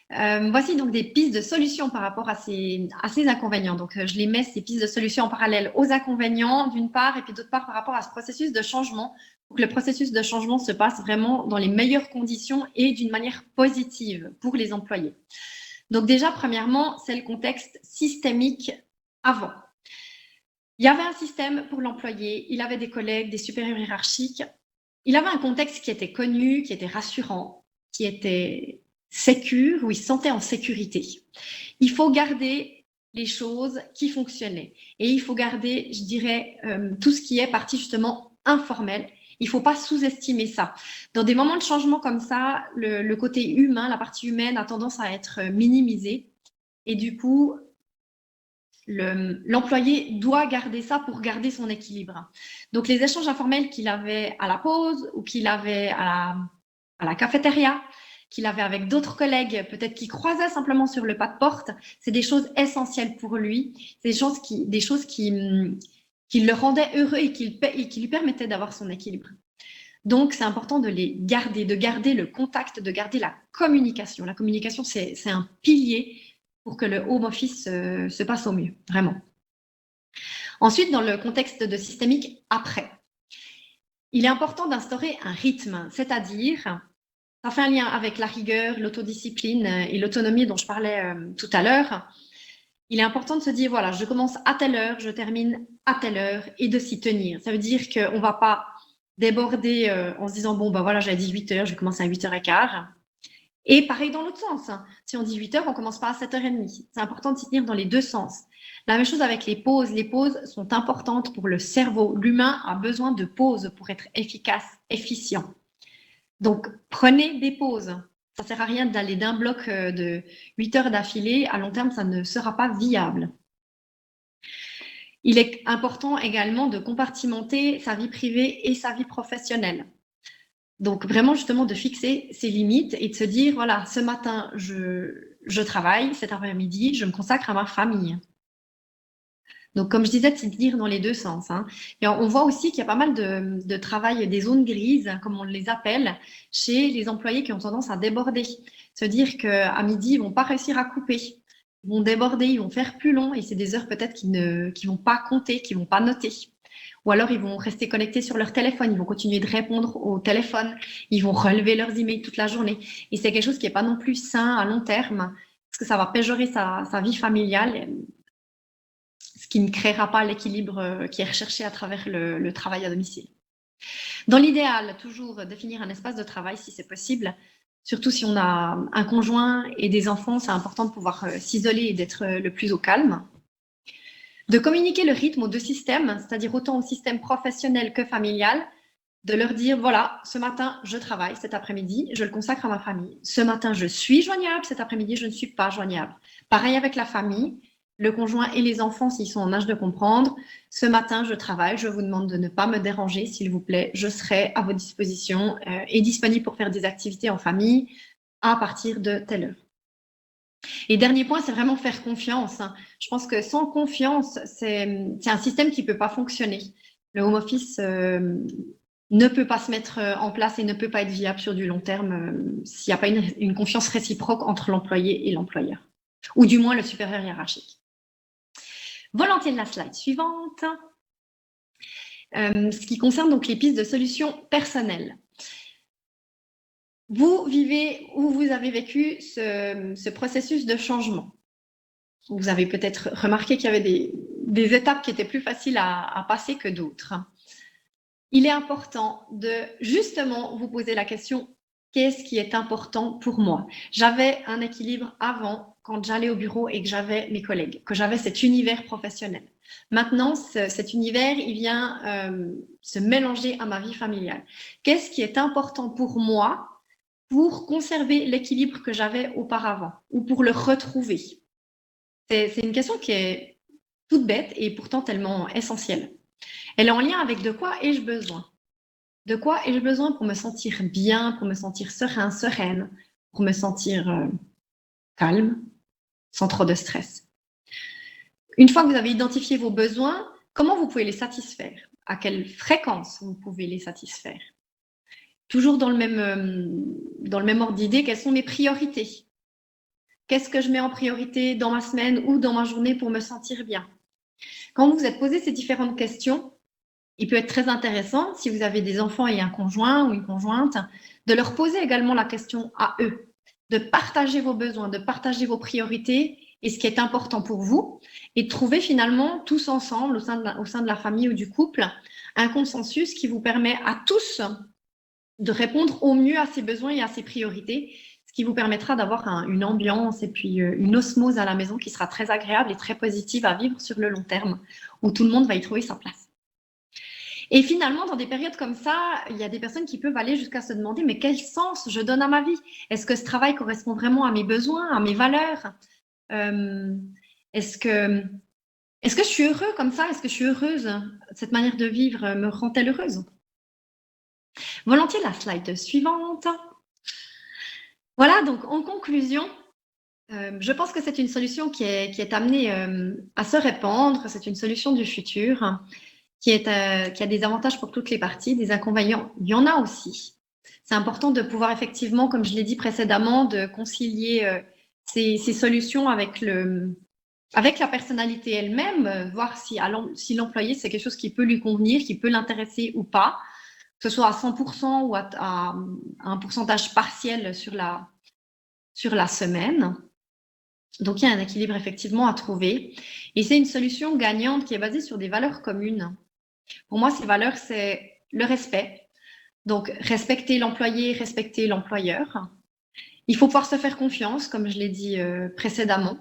voici donc des pistes de solutions par rapport à ces inconvénients. Donc, je les mets, ces pistes de solutions en parallèle aux inconvénients d'une part et puis d'autre part par rapport à ce processus de changement. Pour que le processus de changement se passe vraiment dans les meilleures conditions et d'une manière positive pour les employés. Donc déjà, premièrement, c'est le contexte systémique avant. Il y avait un système pour l'employé, il avait des collègues, des supérieurs hiérarchiques, il avait un contexte qui était connu, qui était rassurant, qui était sécure, où il se sentait en sécurité. Il faut garder les choses qui fonctionnaient et il faut garder, je dirais, tout ce qui est partie justement informelle Il ne faut pas sous-estimer ça. Dans des moments de changement comme ça, le côté humain, la partie humaine a tendance à être minimisée. Et du coup, l'employé doit garder ça pour garder son équilibre. Donc, les échanges informels qu'il avait à la pause ou qu'il avait à la cafétéria, qu'il avait avec d'autres collègues, peut-être qu'il croisait simplement sur le pas de porte, c'est des choses essentielles pour lui. C'est des choses qui le rendaient heureux et qui lui permettaient d'avoir son équilibre. Donc, c'est important de les garder, de garder le contact, de garder la communication. La communication, c'est un pilier pour que le home office se passe au mieux, vraiment. Ensuite, dans le contexte de systémique après, il est important d'instaurer un rythme, c'est-à-dire, ça fait un lien avec la rigueur, l'autodiscipline et l'autonomie dont je parlais tout à l'heure. Il est important de se dire, voilà, je commence à telle heure, je termine à telle heure et de s'y tenir. Ça veut dire qu'on ne va pas déborder en se disant, bon, ben voilà, j'ai 18 heures, je vais commencer à 8h15. Et pareil dans l'autre sens. Si on dit 8h, on ne commence pas à 7h30. C'est important de s'y tenir dans les deux sens. La même chose avec les pauses. Les pauses sont importantes pour le cerveau. L'humain a besoin de pauses pour être efficace, efficient. Donc, prenez des pauses. Ça ne sert à rien d'aller d'un bloc de 8 heures d'affilée. À long terme, ça ne sera pas viable. Il est important également de compartimenter sa vie privée et sa vie professionnelle. Donc, vraiment, justement, de fixer ses limites et de se dire, voilà, ce matin, je travaille, cet après-midi, je me consacre à ma famille. Donc, comme je disais, de s'y tenir dans les deux sens. Hein. Et on voit aussi qu'il y a pas mal de travail, des zones grises, comme on les appelle, chez les employés qui ont tendance à déborder. Se dire qu'à midi, ils ne vont pas réussir à couper. Ils vont déborder, ils vont faire plus long et c'est des heures peut-être qui ne vont pas compter, qui ne vont pas noter. Ou alors, ils vont rester connectés sur leur téléphone, ils vont continuer de répondre au téléphone, ils vont relever leurs emails toute la journée. Et c'est quelque chose qui n'est pas non plus sain à long terme, parce que ça va péjorer sa vie familiale, ce qui ne créera pas l'équilibre qui est recherché à travers le travail à domicile. Dans l'idéal, toujours définir un espace de travail si c'est possible, surtout si on a un conjoint et des enfants, c'est important de pouvoir s'isoler et d'être le plus au calme. De communiquer le rythme aux deux systèmes, c'est-à-dire autant au système professionnel que familial, de leur dire, voilà, ce matin, je travaille, cet après-midi, je le consacre à ma famille. Ce matin, je suis joignable, cet après-midi, je ne suis pas joignable. Pareil avec la famille, le conjoint et les enfants, s'ils sont en âge de comprendre. Ce matin, je travaille, je vous demande de ne pas me déranger, s'il vous plaît. Je serai à votre disposition et disponible pour faire des activités en famille à partir de telle heure. Et dernier point, c'est vraiment faire confiance. Je pense que sans confiance, c'est un système qui ne peut pas fonctionner. Le home office ne peut pas se mettre en place et ne peut pas être viable sur du long terme s'il n'y a pas une confiance réciproque entre l'employé et l'employeur, ou du moins le supérieur hiérarchique. Volontiers la slide suivante. Ce qui concerne donc les pistes de solutions personnelles. Vous vivez ou vous avez vécu ce processus de changement. Vous avez peut-être remarqué qu'il y avait des étapes qui étaient plus faciles à passer que d'autres. Il est important de justement vous poser la question, qu'est-ce qui est important pour moi? J'avais un équilibre avant, quand j'allais au bureau et que j'avais mes collègues, que j'avais cet univers professionnel. Maintenant, cet univers, il vient se mélanger à ma vie familiale. Qu'est-ce qui est important pour moi pour conserver l'équilibre que j'avais auparavant ou pour le retrouver? C'est une question qui est toute bête et pourtant tellement essentielle. Elle est en lien avec de quoi ai-je besoin? De quoi ai-je besoin pour me sentir bien, pour me sentir serein, sereine, pour me sentir calme, sans trop de stress? Une fois que vous avez identifié vos besoins, comment vous pouvez les satisfaire? À quelle fréquence vous pouvez les satisfaire? Toujours dans le même ordre d'idée, quelles sont mes priorités? Qu'est-ce que je mets en priorité dans ma semaine ou dans ma journée pour me sentir bien? Quand vous vous êtes posé ces différentes questions, il peut être très intéressant, si vous avez des enfants et un conjoint ou une conjointe, de leur poser également la question à eux, de partager vos besoins, de partager vos priorités et ce qui est important pour vous, et de trouver finalement tous ensemble, au sein de la famille ou du couple, un consensus qui vous permet à tous de répondre au mieux à ses besoins et à ses priorités, ce qui vous permettra d'avoir une ambiance et puis une osmose à la maison qui sera très agréable et très positive à vivre sur le long terme, où tout le monde va y trouver sa place. Et finalement, dans des périodes comme ça, il y a des personnes qui peuvent aller jusqu'à se demander, mais quel sens je donne à ma vie? Est-ce que ce travail correspond vraiment à mes besoins, à mes valeurs? Est-ce que je suis heureux comme ça? Est-ce que je suis heureuse? Cette manière de vivre me rend-elle heureuse? Volontiers la slide suivante. Voilà, donc en conclusion, je pense que c'est une solution qui est amenée à se répandre. C'est une solution du futur qui a des avantages pour toutes les parties, des inconvénients, il y en a aussi. C'est important de pouvoir effectivement, comme je l'ai dit précédemment, de concilier ces solutions avec la personnalité elle-même, voir si l'employé, c'est quelque chose qui peut lui convenir, qui peut l'intéresser ou pas, que ce soit à 100% ou à un pourcentage partiel sur la semaine. Donc, il y a un équilibre effectivement à trouver. Et c'est une solution gagnante qui est basée sur des valeurs communes. Pour moi, ces valeurs, c'est le respect. Donc, respecter l'employé, respecter l'employeur. Il faut pouvoir se faire confiance, comme je l'ai dit précédemment.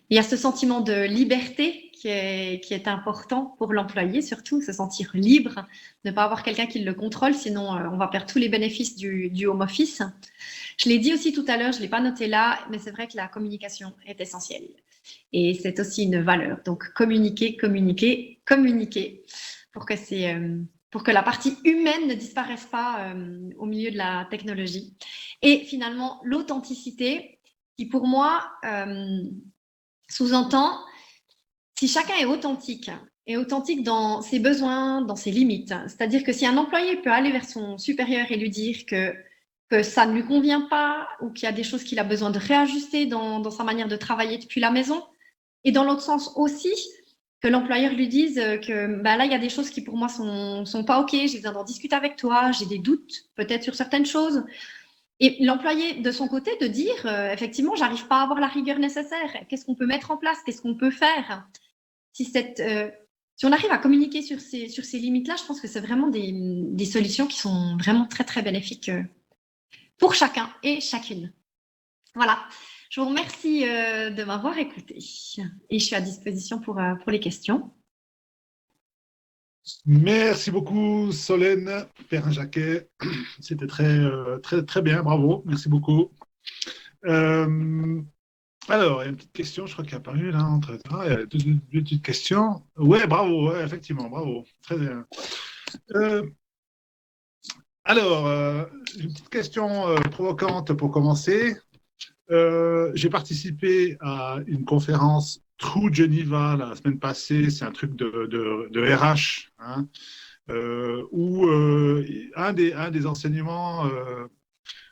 Il y a ce sentiment de liberté qui est important pour l'employé, surtout se sentir libre, ne pas avoir quelqu'un qui le contrôle, sinon on va perdre tous les bénéfices du home office. Je l'ai dit aussi tout à l'heure, je ne l'ai pas noté là, mais c'est vrai que la communication est essentielle. Et c'est aussi une valeur. Donc, communiquer, communiquer, communiquer pour que la partie humaine ne disparaisse pas au milieu de la technologie. Et finalement, l'authenticité, qui pour moi sous-entend, si chacun est authentique dans ses besoins, dans ses limites, c'est-à-dire que si un employé peut aller vers son supérieur et lui dire que ça ne lui convient pas ou qu'il y a des choses qu'il a besoin de réajuster dans sa manière de travailler depuis la maison, et dans l'autre sens aussi, que l'employeur lui dise que là, il y a des choses qui pour moi sont pas OK, j'ai besoin d'en discuter avec toi, j'ai des doutes peut-être sur certaines choses. Et l'employé, de son côté, de dire effectivement, j'arrive pas à avoir la rigueur nécessaire. Qu'est-ce qu'on peut mettre en place? Qu'est-ce qu'on peut faire? Si on arrive à communiquer sur ces limites-là, je pense que c'est vraiment des solutions qui sont vraiment très, très bénéfiques pour chacun et chacune. Voilà. Je vous remercie de m'avoir écouté et je suis à disposition pour les questions. Merci beaucoup, Solène Perrin-Jacquet. C'était très bien, bravo, merci beaucoup. Alors, il y a une petite question, je crois qu'il y a apparu là, entre-temps. Il y a deux petites questions. Ouais, bravo, ouais, effectivement, bravo, très bien. Alors, une petite question provocante pour commencer. J'ai participé à une conférence True Geneva la semaine passée, c'est un truc de RH, hein, où un des enseignements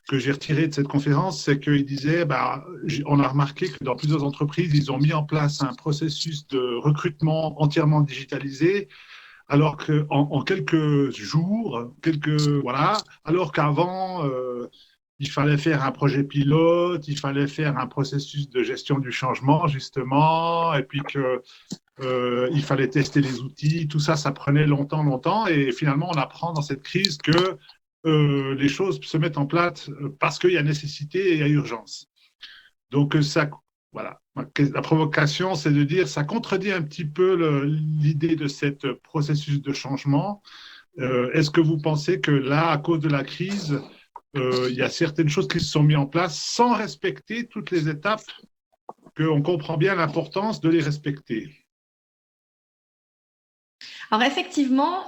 que j'ai retiré de cette conférence, c'est qu'il disait, on a remarqué que dans plusieurs entreprises, ils ont mis en place un processus de recrutement entièrement digitalisé, alors qu'en quelques jours, alors qu'avant, il fallait faire un projet pilote, il fallait faire un processus de gestion du changement, justement, et puis qu'il fallait tester les outils. Tout ça, ça prenait longtemps. Et finalement, on apprend dans cette crise que les choses se mettent en place parce qu'il y a nécessité et il y a urgence. Donc, voilà. La provocation, c'est de dire, ça contredit un petit peu l'idée de ce processus de changement. Est-ce que vous pensez que là, à cause de la crise, il y a certaines choses qui se sont mises en place sans respecter toutes les étapes, qu'on comprend bien l'importance de les respecter? Alors effectivement,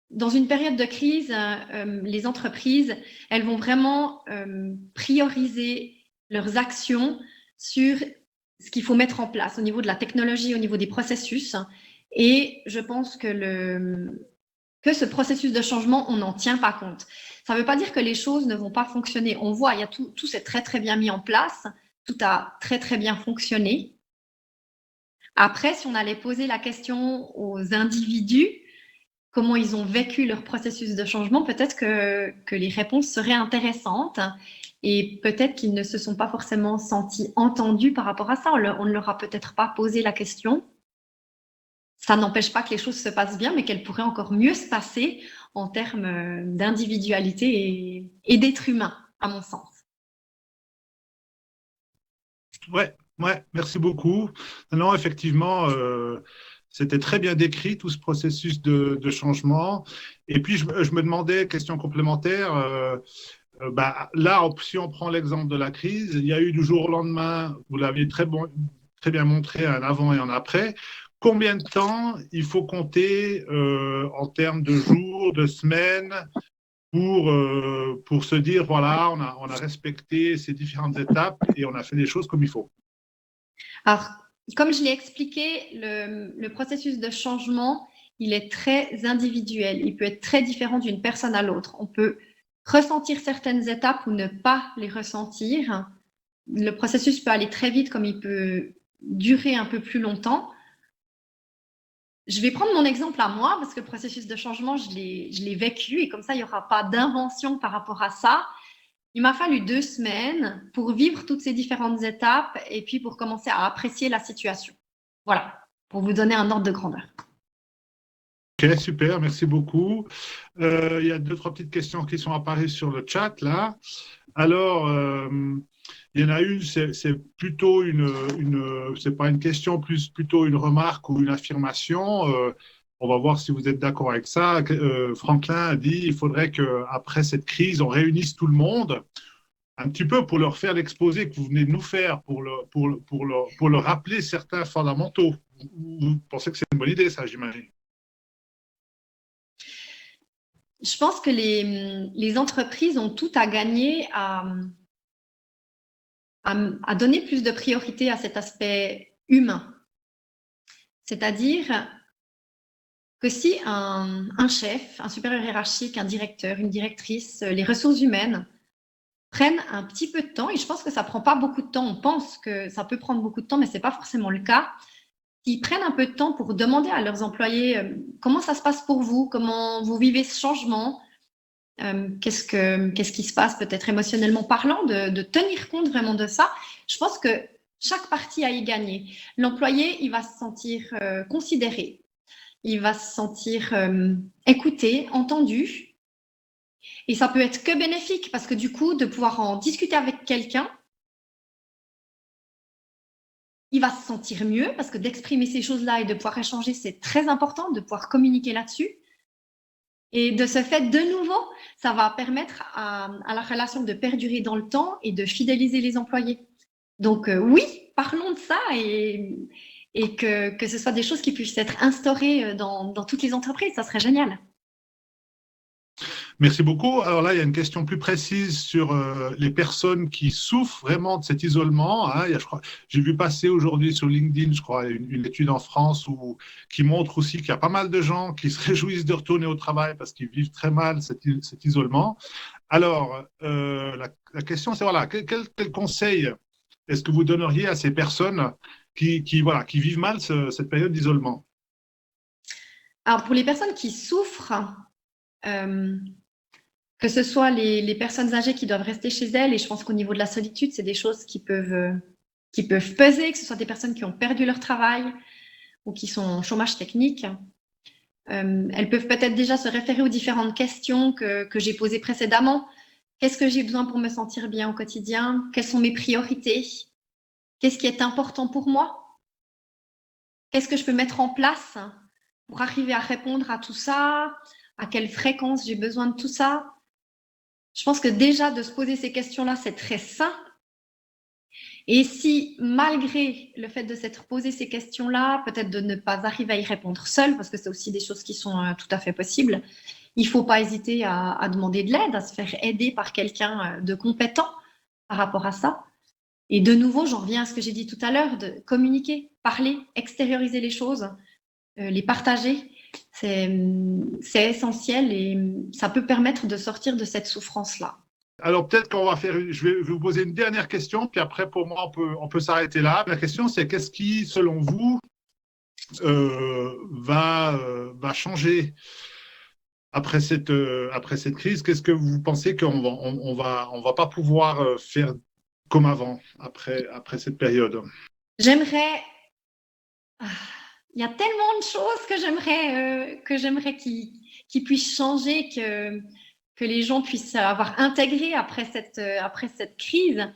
dans une période de crise, les entreprises, elles vont vraiment prioriser leurs actions sur ce qu'il faut mettre en place au niveau de la technologie, au niveau des processus. Et je pense que ce processus de changement, on n'en tient pas compte. Ça ne veut pas dire que les choses ne vont pas fonctionner. On voit, tout s'est très, très bien mis en place. Tout a très, très bien fonctionné. Après, si on allait poser la question aux individus, comment ils ont vécu leur processus de changement, peut-être que les réponses seraient intéressantes et peut-être qu'ils ne se sont pas forcément sentis entendus par rapport à ça. On ne leur a peut-être pas posé la question. Ça n'empêche pas que les choses se passent bien, mais qu'elles pourraient encore mieux se passer en termes d'individualité et d'être humain, à mon sens. Ouais, merci beaucoup. Non, effectivement, C'était très bien décrit, tout ce processus de changement. Et puis, je me demandais, question complémentaire, là, si on prend l'exemple de la crise, il y a eu du jour au lendemain, vous l'avez très bien montré, un avant et un après. Combien de temps il faut compter en termes de jours, de semaines, pour se dire, voilà, on a respecté ces différentes étapes et on a fait les choses comme il faut? Alors, comme je l'ai expliqué, le processus de changement, il est très individuel. Il peut être très différent d'une personne à l'autre. On peut ressentir certaines étapes ou ne pas les ressentir. Le processus peut aller très vite comme il peut durer un peu plus longtemps. Je vais prendre mon exemple à moi parce que le processus de changement, je l'ai vécu et comme ça, il n'y aura pas d'invention par rapport à ça. Il m'a fallu 2 semaines pour vivre toutes ces différentes étapes et puis pour commencer à apprécier la situation. Voilà, pour vous donner un ordre de grandeur. Ok, super, merci beaucoup. Il y a 2-3 petites questions qui sont apparues sur le chat, là. Alors, il y en a une, c'est plutôt c'est pas une question, plutôt une remarque ou une affirmation. On va voir si vous êtes d'accord avec ça. Franklin a dit il faudrait qu'après cette crise, on réunisse tout le monde, un petit peu pour leur faire l'exposé que vous venez de nous faire, pour leur rappeler certains fondamentaux. Vous pensez que c'est une bonne idée, ça, j'imagine? Je pense que les entreprises ont tout à gagner à donner plus de priorité à cet aspect humain. C'est-à-dire que si un chef, un supérieur hiérarchique, un directeur, une directrice, les ressources humaines prennent un petit peu de temps, et je pense que ça ne prend pas beaucoup de temps, on pense que ça peut prendre beaucoup de temps, mais ce n'est pas forcément le cas, s'ils prennent un peu de temps pour demander à leurs employés comment ça se passe pour vous, comment vous vivez ce changement, qu'est-ce qui se passe peut-être émotionnellement parlant, de tenir compte vraiment de ça. Je pense que chaque partie a y gagné. L'employé, il va se sentir considéré, il va se sentir écouté, entendu. Et ça peut être que bénéfique parce que du coup, de pouvoir en discuter avec quelqu'un, il va se sentir mieux parce que d'exprimer ces choses-là et de pouvoir échanger, c'est très important, de pouvoir communiquer là-dessus. Et de ce fait, de nouveau, ça va permettre à la relation de perdurer dans le temps et de fidéliser les employés. Donc oui, parlons de ça et que ce soit des choses qui puissent être instaurées dans toutes les entreprises. Ça serait génial. Merci beaucoup. Alors là, il y a une question plus précise sur les personnes qui souffrent vraiment de cet isolement. Hein. J'ai vu passer aujourd'hui sur LinkedIn, je crois, une étude en France qui montre aussi qu'il y a pas mal de gens qui se réjouissent de retourner au travail parce qu'ils vivent très mal cet isolement. Alors, la question, c'est voilà, quel conseil est-ce que vous donneriez à ces personnes qui vivent mal cette période d'isolement? Alors, pour les personnes qui souffrent, que ce soit les personnes âgées qui doivent rester chez elles, et je pense qu'au niveau de la solitude, c'est des choses qui peuvent peser, que ce soit des personnes qui ont perdu leur travail ou qui sont en chômage technique. Elles peuvent peut-être déjà se référer aux différentes questions que j'ai posées précédemment. Qu'est-ce que j'ai besoin pour me sentir bien au quotidien? Quelles sont mes priorités? Qu'est-ce qui est important pour moi? Qu'est-ce que je peux mettre en place pour arriver à répondre à tout ça? À quelle fréquence j'ai besoin de tout ça? Je pense que déjà de se poser ces questions-là, c'est très sain. Et si, malgré le fait de s'être posé ces questions-là, peut-être de ne pas arriver à y répondre seul, parce que c'est aussi des choses qui sont tout à fait possibles, il ne faut pas hésiter à demander de l'aide, à se faire aider par quelqu'un de compétent par rapport à ça. Et de nouveau, j'en reviens à ce que j'ai dit tout à l'heure, de communiquer, parler, extérioriser les choses, les partager. C'est essentiel et ça peut permettre de sortir de cette souffrance-là. Alors peut-être qu'on va je vais vous poser une dernière question, puis après pour moi on peut s'arrêter là. La question c'est qu'est-ce qui, selon vous, va changer après cette crise? Qu'est-ce que vous pensez qu'on va pas pouvoir faire comme avant après cette période? J'aimerais... Il y a tellement de choses que j'aimerais qu'ils puissent changer, que les gens puissent avoir intégré après cette crise.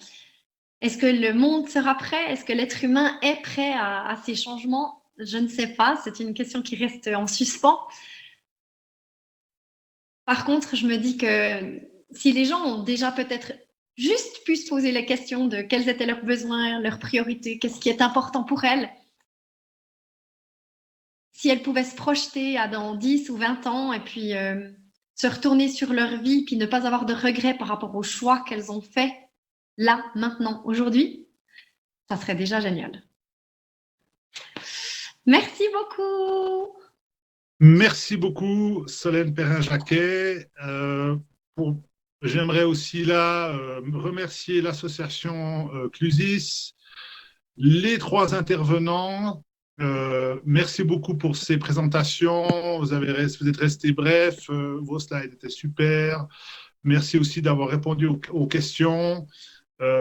Est-ce que le monde sera prêt? Est-ce que l'être humain est prêt à ces changements? Je ne sais pas, c'est une question qui reste en suspens. Par contre, je me dis que si les gens ont déjà peut-être juste pu se poser la question de quels étaient leurs besoins, leurs priorités, qu'est-ce qui est important pour elles, si elles pouvaient se projeter à dans 10 ou 20 ans et puis se retourner sur leur vie, puis ne pas avoir de regrets par rapport aux choix qu'elles ont faits là, maintenant, aujourd'hui, ça serait déjà génial. Merci beaucoup. Merci beaucoup, Solène Perrin-Jacquet. J'aimerais aussi là remercier l'association Clusis, les 3 intervenants. Merci beaucoup pour ces présentations. Vous êtes restés brefs. Vos slides étaient super. Merci aussi d'avoir répondu aux questions.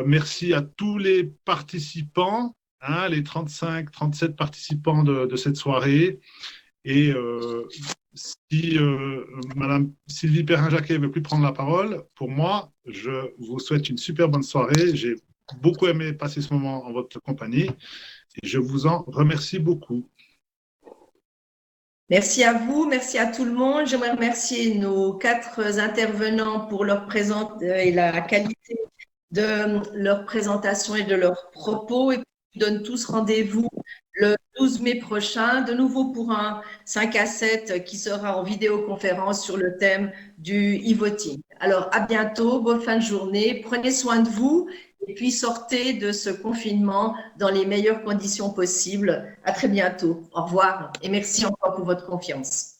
Merci à tous les participants, hein, les 35, 37 participants de cette soirée. Et si Madame Sylvie Perrin-Jacquet ne veut plus prendre la parole, pour moi, je vous souhaite une super bonne soirée. J'ai beaucoup aimé passer ce moment en votre compagnie et je vous en remercie beaucoup. Merci à vous, merci à tout le monde. J'aimerais remercier nos 4 intervenants pour leur présence et la qualité de leur présentation et de leurs propos. Et je donne tous rendez-vous le 12 mai prochain, de nouveau pour un 5 à 7 qui sera en vidéoconférence sur le thème du e-voting. Alors, à bientôt, bonne fin de journée, prenez soin de vous et puis sortez de ce confinement dans les meilleures conditions possibles. À très bientôt. Au revoir et merci encore pour votre confiance.